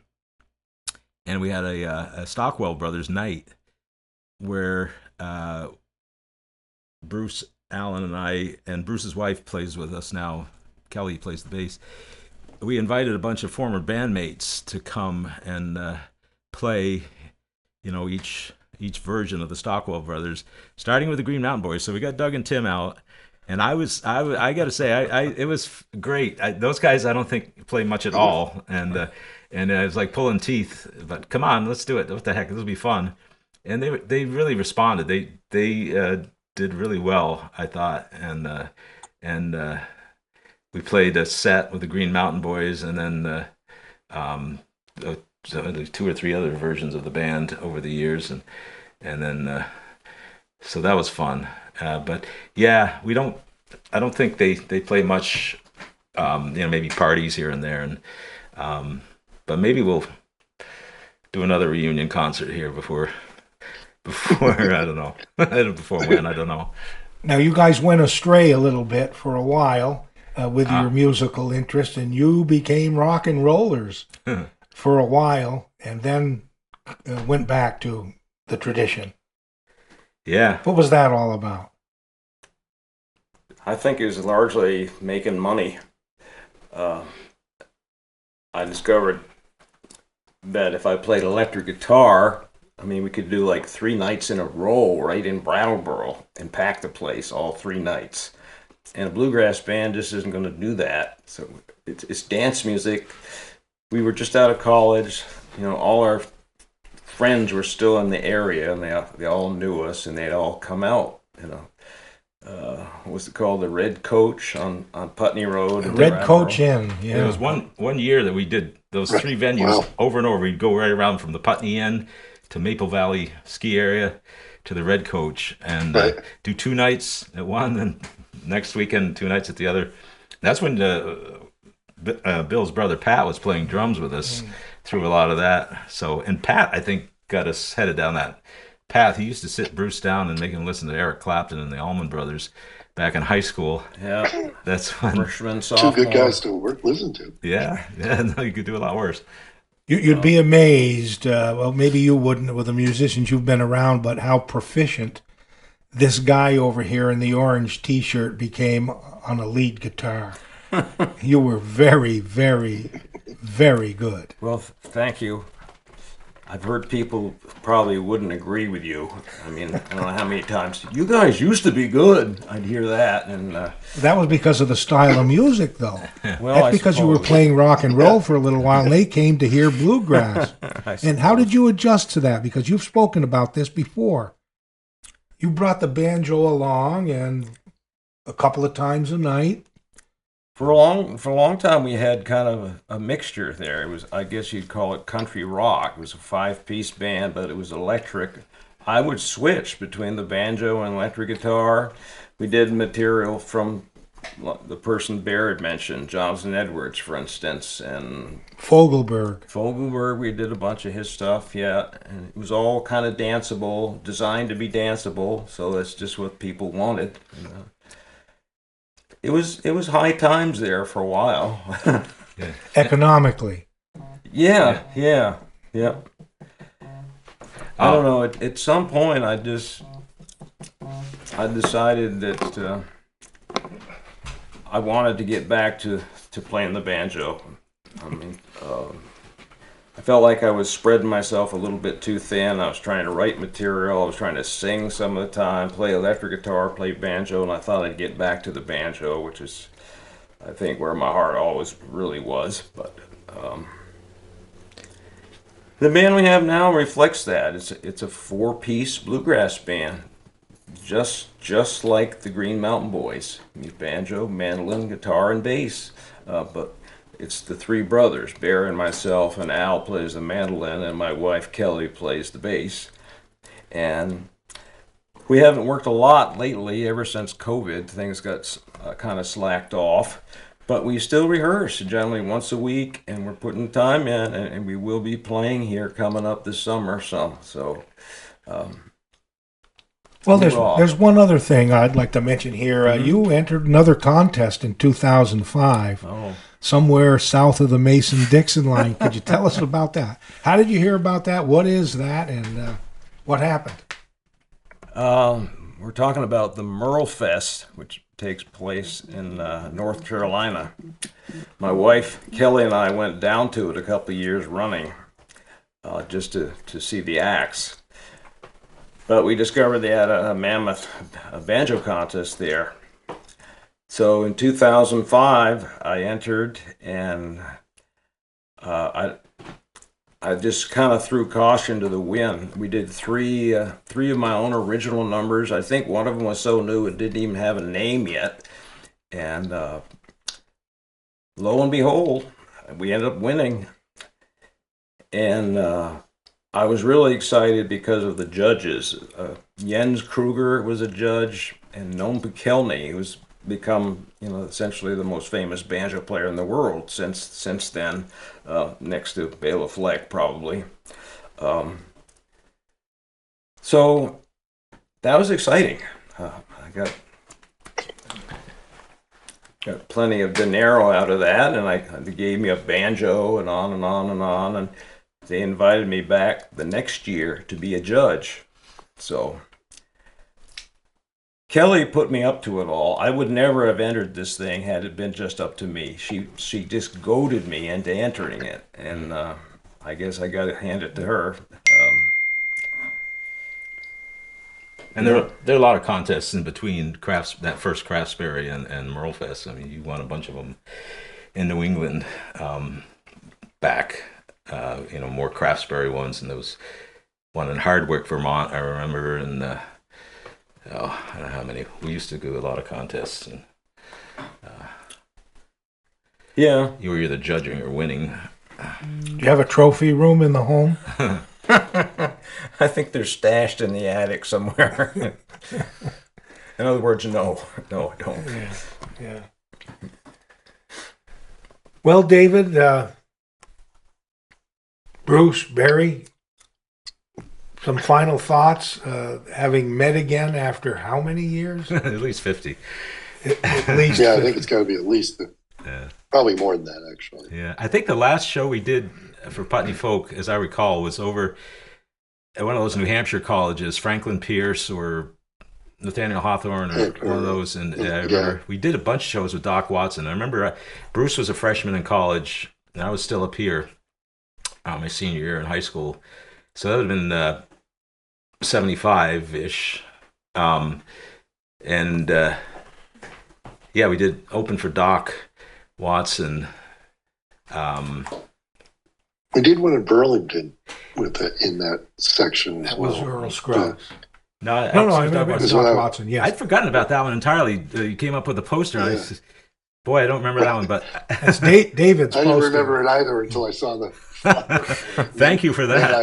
and we had a Stockwell Brothers night where Bruce Allen and I, and Bruce's wife plays with us now. Kelly plays the bass. We invited a bunch of former bandmates to come and play, each version of the Stockwell Brothers, starting with the Green Mountain Boys. So we got Doug and Tim out, and I got to say, it was great. Those guys, I don't think play much at all, and it was like pulling teeth. But come on, let's do it. What the heck? This will be fun. And they really responded. They did really well, I thought, and and we played a set with the Green Mountain Boys, and then so there's 2 or 3 other versions of the band over the years, and then so that was fun. But yeah, we don't. I don't think they play much. Maybe parties here and there, and but maybe we'll do another reunion concert here before I don't know before when I don't know. Now, you guys went astray a little bit for a while with your musical interest, and you became rock and rollers for a while, and then went back to the tradition. Yeah. What was that all about? I think it was largely making money. I discovered that if I played electric guitar, I mean, we could do like 3 nights in a row right in Brattleboro and pack the place all 3 nighs. And a bluegrass band just isn't going to do that. So it's dance music. We were just out of college. All our friends were still in the area, and they all knew us, and they'd all come out. What was it called? The Red Coach on Putney Road. The Red Coach Inn. Yeah. There was one year that we did those 3 venues over and over. We'd go right around from the Putney Inn to Maple Valley ski area to the Red Coach, and do 2 nights at one, and next weekend 2 nights at the other. That's when Bill's brother Pat was playing drums with us through a lot of that. So, and Pat, I think, got us headed down that path. He used to sit Bruce down and make him listen to Eric Clapton and the Allman Brothers back in high school. Yeah, that's when freshman, sophomore. 2 good guys to listen to. Yeah, no, you could do a lot worse. You'd be amazed, well, maybe you wouldn't with the musicians you've been around, but how proficient this guy over here in the orange T-shirt became on a lead guitar. You were very, very, very good. Well, thank you. I've heard people probably wouldn't agree with you. I mean, I don't know how many times, you guys used to be good. I'd hear that. And that was because of the style of music, though. Well, that's because you were playing rock and roll for a little while, and they came to hear bluegrass. And how did you adjust to that? Because you've spoken about this before. You brought the banjo along, and a couple of times a night. For a long time, we had kind of a mixture there. It was, I guess you'd call it country rock. It was a 5-piece band, but it was electric. I would switch between the banjo and electric guitar. We did material from the person Barrett mentioned, Jonathan Edwards, for instance, and Fogelberg. We did a bunch of his stuff, yeah. And it was all kind of danceable, designed to be danceable. So that's just what people wanted. It was high times there for a while. Yeah. Economically. Yeah. I don't know. At some point, I decided that I wanted to get back to playing the banjo. I mean, I felt like I was spreading myself a little bit too thin. I was trying to write material. I was trying to sing some of the time, play electric guitar, play banjo, and I thought I'd get back to the banjo, which is, I think, where my heart always really was. But the band we have now reflects that. It's a 4-piece bluegrass band, just like the Green Mountain Boys. Banjo, mandolin, guitar, and bass. But it's the 3 brothers, Bear and myself, and Al plays the mandolin, and my wife Kelly plays the bass. And we haven't worked a lot lately, ever since COVID. Things got kind of slacked off. But we still rehearse, generally once a week, and we're putting time in, and we will be playing here coming up this summer. Well, there's one other thing I'd like to mention here. You entered another contest in 2005. Oh. Somewhere south of the Mason-Dixon line. Could you tell us about that? How did you hear about that? What is that, and what happened? We're talking about the Merle Fest, which takes place in North Carolina. My wife Kelly and I went down to it a couple of years running, just to see the acts. But we discovered they had a mammoth banjo contest there. So in 2005, I entered, and I just kind of threw caution to the wind. We did three of my own original numbers. I think one of them was so new it didn't even have a name yet. And lo and behold, we ended up winning. And I was really excited because of the judges. Jens Kruger was a judge, and Noam Pikelny, who's become, essentially the most famous banjo player in the world since then, next to Bela Fleck, probably. So that was exciting. I got plenty of dinero out of that, and they gave me a banjo and on and on and on, and they invited me back the next year to be a judge. So Kelly put me up to it all. I would never have entered this thing had it been just up to me. She just goaded me into entering it, and I guess I got to hand it to her. And there are a lot of contests in between that first Craftsberry and Merlefest. I mean, you won a bunch of them in New England back, more Craftsberry ones, and there was one in Hardwick, Vermont, I remember, and I don't know how many. We used to do a lot of contests, and Yeah. you were either judging or winning. Do you have a trophy room in the home? I think they're stashed in the attic somewhere. In other words, no, I don't. Yeah. Well, David, Bruce, Barry, some final thoughts, having met again after how many years? At least 50. At least. Yeah, I think it's got to be at least probably more than that, actually. Yeah, I think the last show we did for Putney Folk, as I recall, was over at one of those New Hampshire colleges, Franklin Pierce or Nathaniel Hawthorne, or one of those. And I remember we did a bunch of shows with Doc Watson. I remember Bruce was a freshman in college, and I was still up here my senior year in high school. So that would have been 75-ish. We did open for Doc Watson. We did one in Burlington in that section as That well. was Earl Scruggs. No, I remember Watson. Doc Watson, yes. I'd forgotten about that one entirely. You came up with a poster, and boy, I don't remember that one, but That's David's I didn't poster. remember it either until I saw the. thank you for that.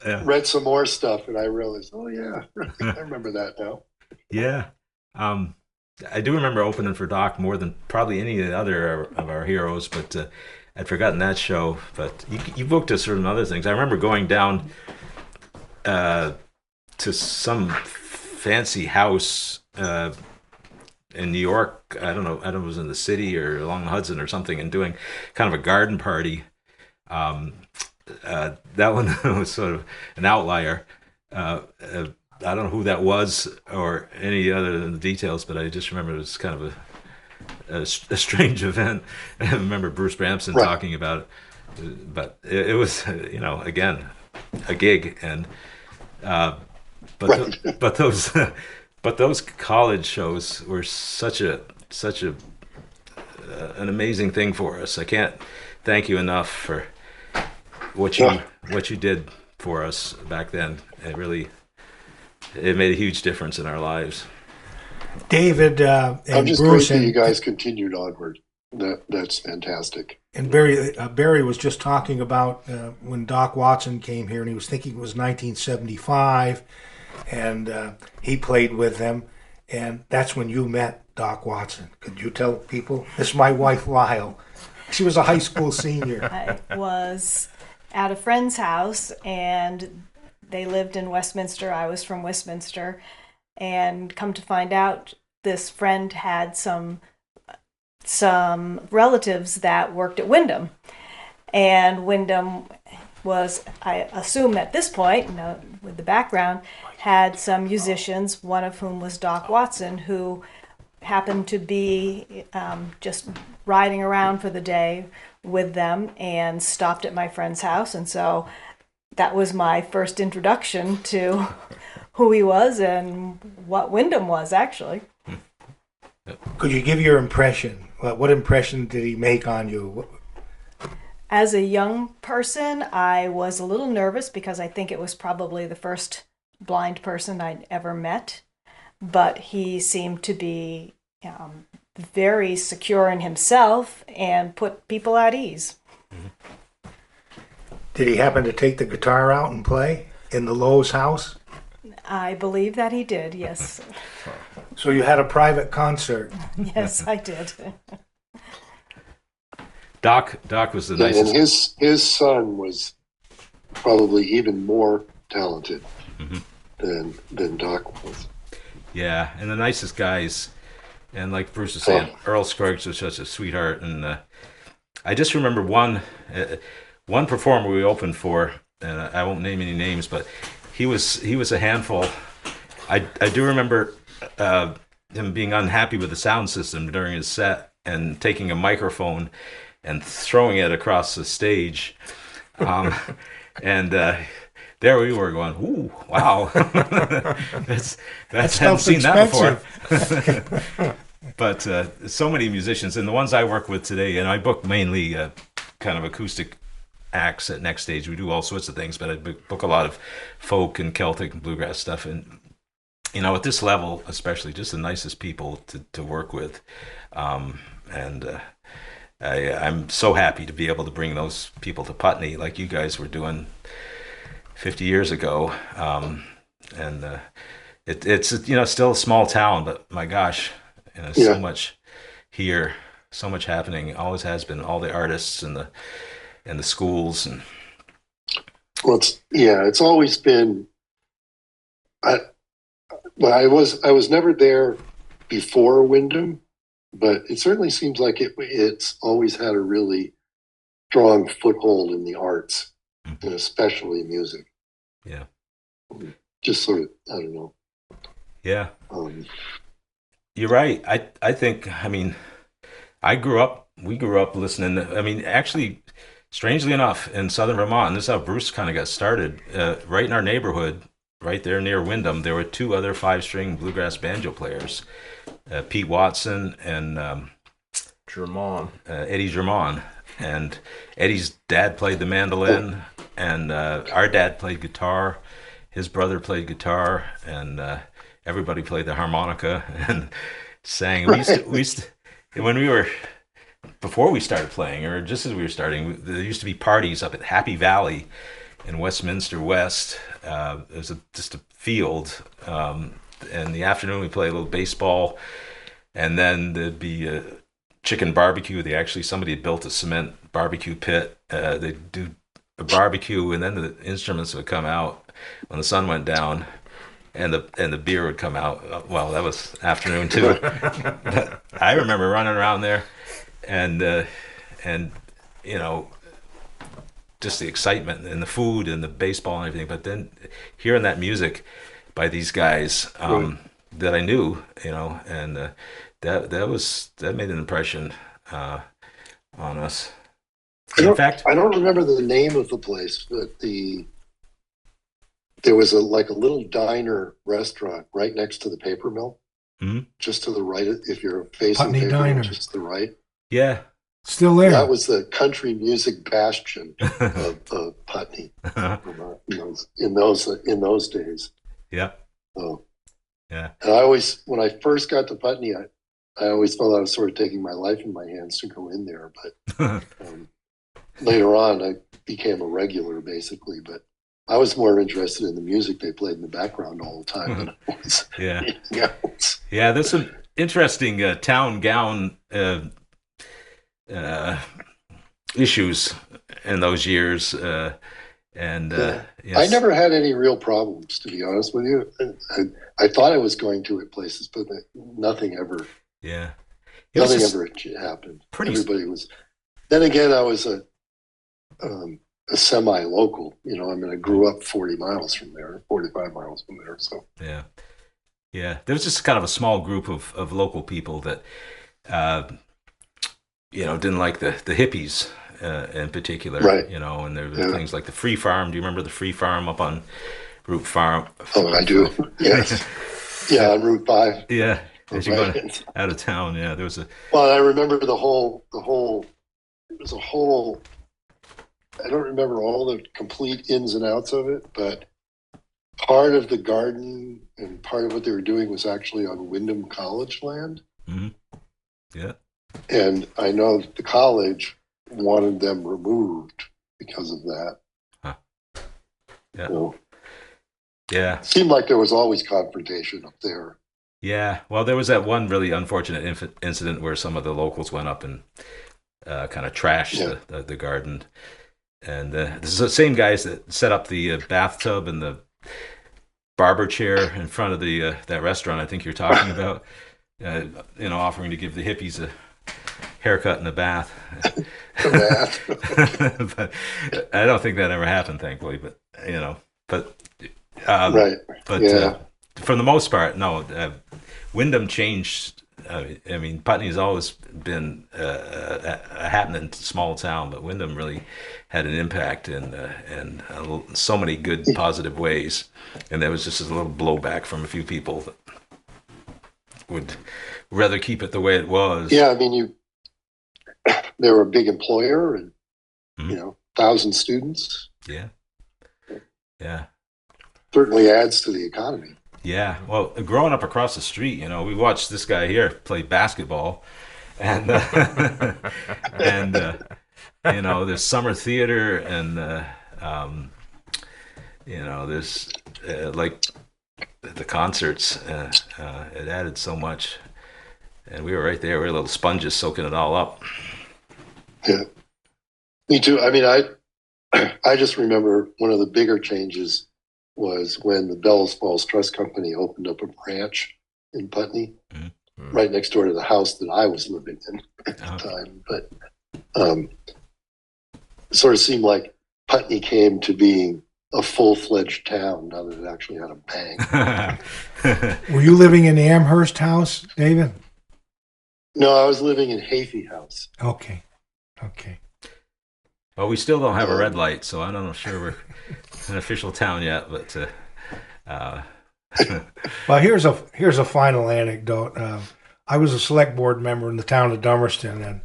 And I read some more stuff, and I realized, oh yeah, I remember that now. Yeah. I do remember opening for Doc more than probably any of the other of our heroes, but I'd forgotten that show. But you booked us for some other things. I remember going down to some fancy house in New York. I don't know if it was in the city or along the Hudson or something, and doing kind of a garden party. That one was sort of an outlier. I don't know who that was or any other than the details, but I just remember it was kind of a strange event. I remember Bruce Bramson talking about it, but it was, again, a gig, and but those college shows were such an amazing thing for us. I can't thank you enough for what you did for us back then. It made a huge difference in our lives. David and I'm just Bruce grateful and you guys continued onward. That's fantastic. And Barry was just talking about when Doc Watson came here, and he was thinking it was 1975, and he played with them, and that's when you met Doc Watson. Could you tell people? This is my wife, Lyle. She was a high school senior. I was at a friend's house, and they lived in Westminster. I was from Westminster, and come to find out, this friend had some relatives that worked at Wyndham, and Wyndham was, I assume at this point, with the background, had some musicians, one of whom was Doc Watson, who happened to be just riding around for the day with them and stopped at my friend's house. And so that was my first introduction to who he was and what Wyndham was, actually. Could you give your impression? What impression did he make on you? As a young person, I was a little nervous because I think it was probably the first blind person I'd ever met. But he seemed to be very secure in himself and put people at ease. Did he happen to take the guitar out and play in the Lowe's house? I believe that he did, yes. So you had a private concert. Yes, I did. Doc was the And nicest. his son was probably even more talented than Doc was. Yeah, and the nicest guys. And like Bruce was saying, Earl Scruggs was such a sweetheart. And I just remember one performer we opened for, and I won't name any names, but he was a handful. I do remember him being unhappy with the sound system during his set and taking a microphone and throwing it across the stage. And there we were going, ooh, wow. that's haven't seen that before. But so many musicians, and the ones I work with today, and I book mainly kind of acoustic acts at Next Stage. We do all sorts of things, but I book a lot of folk and Celtic and bluegrass stuff. And, you know, at this level, especially, just the nicest people to work with. I'm so happy to be able to bring those people to Putney like you guys were doing 50 years ago. It's you know, still a small town, but my gosh, you know, so much here, so much happening. Always has been. All the artists and the schools and. Well, it's always been. I was never there before Wyndham, but it certainly seems like it's always had a really strong foothold in the arts, and especially music. Yeah. Just sort of, I don't know. Yeah. You're right. I think, I mean, we grew up listening. I mean, actually, strangely enough, in Southern Vermont, and this is how Bruce kind of got started, right in our neighborhood, right there near Wyndham, there were two other 5-string bluegrass banjo players, Pete Watson and Eddie Germon. And Eddie's dad played the mandolin, and our dad played guitar. His brother played guitar, and everybody played the harmonica and sang. Before we started playing, or just as we were starting, there used to be parties up at Happy Valley in Westminster West. There's just a field. In the afternoon, we play a little baseball, and then there'd be a chicken barbecue. Somebody had built a cement barbecue pit. They'd do a barbecue, and then the instruments would come out when the sun went down, and the beer would come out. Well, that was afternoon too. But I remember running around there, and you know, just the excitement and the food and the baseball and everything. But then hearing that music by these guys that I knew, you know, and that made an impression on us. I fact, I don't remember the name of the place, but there was a little diner restaurant right next to the paper mill, just to the right. If you're facing Putney paper Diner. mill, just to the right. yeah. Still there. That was the country music bastion of Putney in those days. Yeah. So, Yeah. and when I first got to Putney, I always felt I was sort of taking my life in my hands to go in there. But later on, I became a regular, basically. But I was more interested in the music they played in the background all the time than I was anything else. Yeah, there's some interesting town gown issues in those years. Yes. I never had any real problems, to be honest with you. I thought I was going to at places, but nothing ever. Yeah. Nothing ever happened. Everybody was. Then again, I was a semi-local. You know, I mean, I grew up 40 miles from there, 45 miles from there. So yeah. There was just kind of a small group of local people that, you know, didn't like the hippies in particular. Right. You know, and there were things like the Free Farm. Do you remember the Free Farm up on Route Farm? Oh, I do. Yes. Yeah, on Route 5. Yeah. As you're going out of town, yeah, there was a. Well, I remember the whole. It was a whole. I don't remember all the complete ins and outs of it, but part of the garden and part of what they were doing was actually on Wyndham College land. Mm-hmm. Yeah. And I know that the college wanted them removed because of that. Huh. Yeah. So Yeah. it seemed like there was always confrontation up there. Yeah. Well, there was that one really unfortunate incident where some of the locals went up and kind of trashed the garden. And this is the same guys that set up the bathtub and the barber chair in front of the that restaurant I think you're talking about. Offering to give the hippies a haircut in the bath. But I don't think that ever happened, thankfully. But Right. But Yeah. for the most part, no. Wyndham changed. I mean, Putney's always been a happening small town, but Wyndham really had an impact in so many good, positive ways. And there was just a little blowback from a few people that would rather keep it the way it was. Yeah, I mean, they were a big employer, and 1,000 students. Yeah. Yeah. Certainly adds to the economy. Yeah, well, growing up across the street, we watched this guy here play basketball, and there's summer theater, and there's like the concerts. It added so much, and we were right there. We were little sponges soaking it all up. Yeah, me too. I mean, I just remember one of the bigger changes was when the Bellows Falls Trust Company opened up a branch in Putney, right next door to the house that I was living in at the time. But it sort of seemed like Putney came to being a full-fledged town now that it actually had a bank. Were you living in the Amherst house, David? No, I was living in Hafey House. Okay. Well, we still don't have a red light, so I'm not sure we're an official town yet. But Well, here's a final anecdote. I was a select board member in the town of Dummerston, and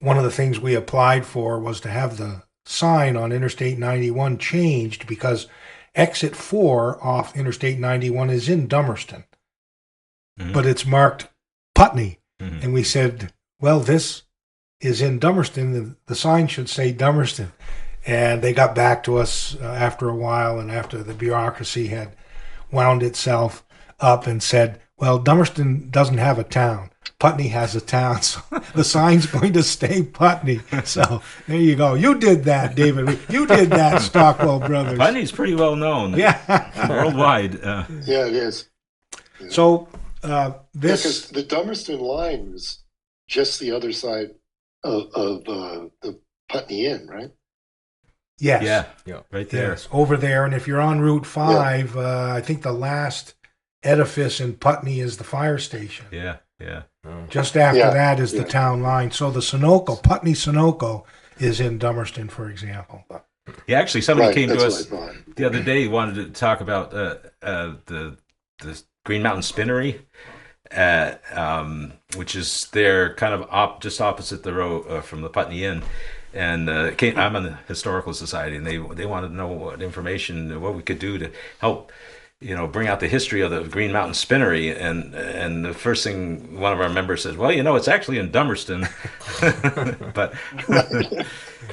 one of the things we applied for was to have the sign on Interstate 91 changed because exit 4 off Interstate 91 is in Dummerston, but it's marked Putney. And we said, well, this is in Dummerston. The sign should say Dummerston. And they got back to us after a while, and after the bureaucracy had wound itself up, and said, well, Dummerston doesn't have a town. Putney has a town, so the sign's going to stay Putney. So there you go. You did that, David. You did that, Stockwell Brothers. Putney's pretty well known. Yeah. Worldwide. Yeah, it is. Yeah. So because the Dummerston line was just the other side of the Putney Inn, right? Yes. Yeah, right there. Yes, over there. And if you're on Route 5, I think the last edifice in Putney is the fire station. Yeah. Just after that is the town line. So the Putney Sunoco is in Dummerston, for example. Yeah, actually, somebody came to us the other day, wanted to talk about the Green Mountain Spinnery, which is there kind of just opposite the road from the Putney Inn. And I'm on the Historical Society, and they wanted to know what information, what we could do to help, bring out the history of the Green Mountain Spinnery. And the first thing one of our members says, well, it's actually in Dummerston. but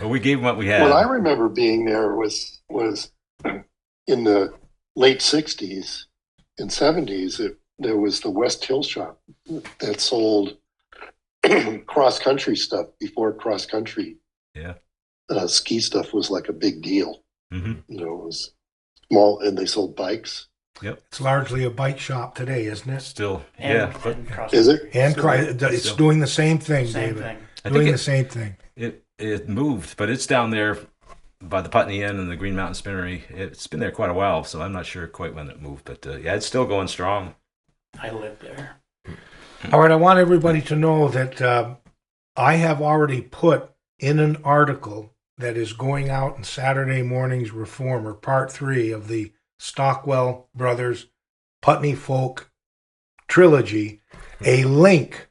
we gave them what we had. What I remember being there was in the late 60s and 70s, there was the West Hill shop that sold cross-country stuff before cross-country. Yeah. Ski stuff was like a big deal. Mm-hmm. It was small, and they sold bikes. Yep. It's largely a bike shop today, isn't it? Still, And but Is it? And it's doing the same thing, Same David. thing. I Doing think the same thing. it moved, but it's down there by the Putney Inn and the Green Mountain Spinnery. It's been there quite a while, so I'm not sure quite when it moved, but it's still going strong. I lived there. All right, I want everybody to know that I have already put in an article that is going out in Saturday morning's Reformer, Part 3 of the Stockwell Brothers Putney Folk Trilogy, a link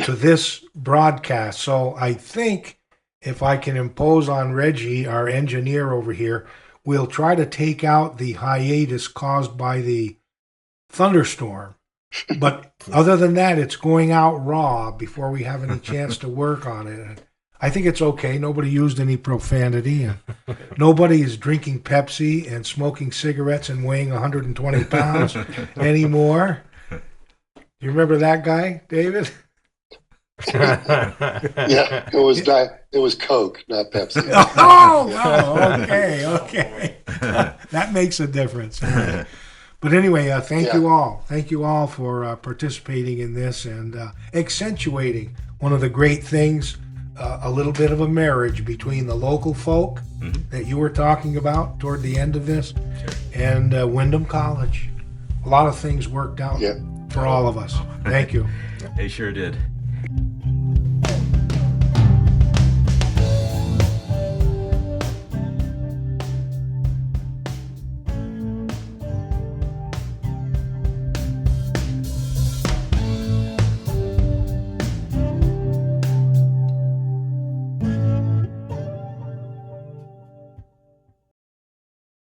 to this broadcast. So I think if I can impose on Reggie, our engineer over here, we'll try to take out the hiatus caused by the thunderstorm But other than that, it's going out raw before we have any chance to work on it. I think it's okay. Nobody used any profanity. And nobody is drinking Pepsi and smoking cigarettes and weighing 120 pounds anymore. You remember that guy, David? Yeah, it was Coke, not Pepsi. Okay. That makes a difference. But anyway, thank you all. Thank you all for participating in this and accentuating one of the great things, a little bit of a marriage between the local folk that you were talking about toward the end of this and Wyndham College. A lot of things worked out for all of us. Thank you. They sure did.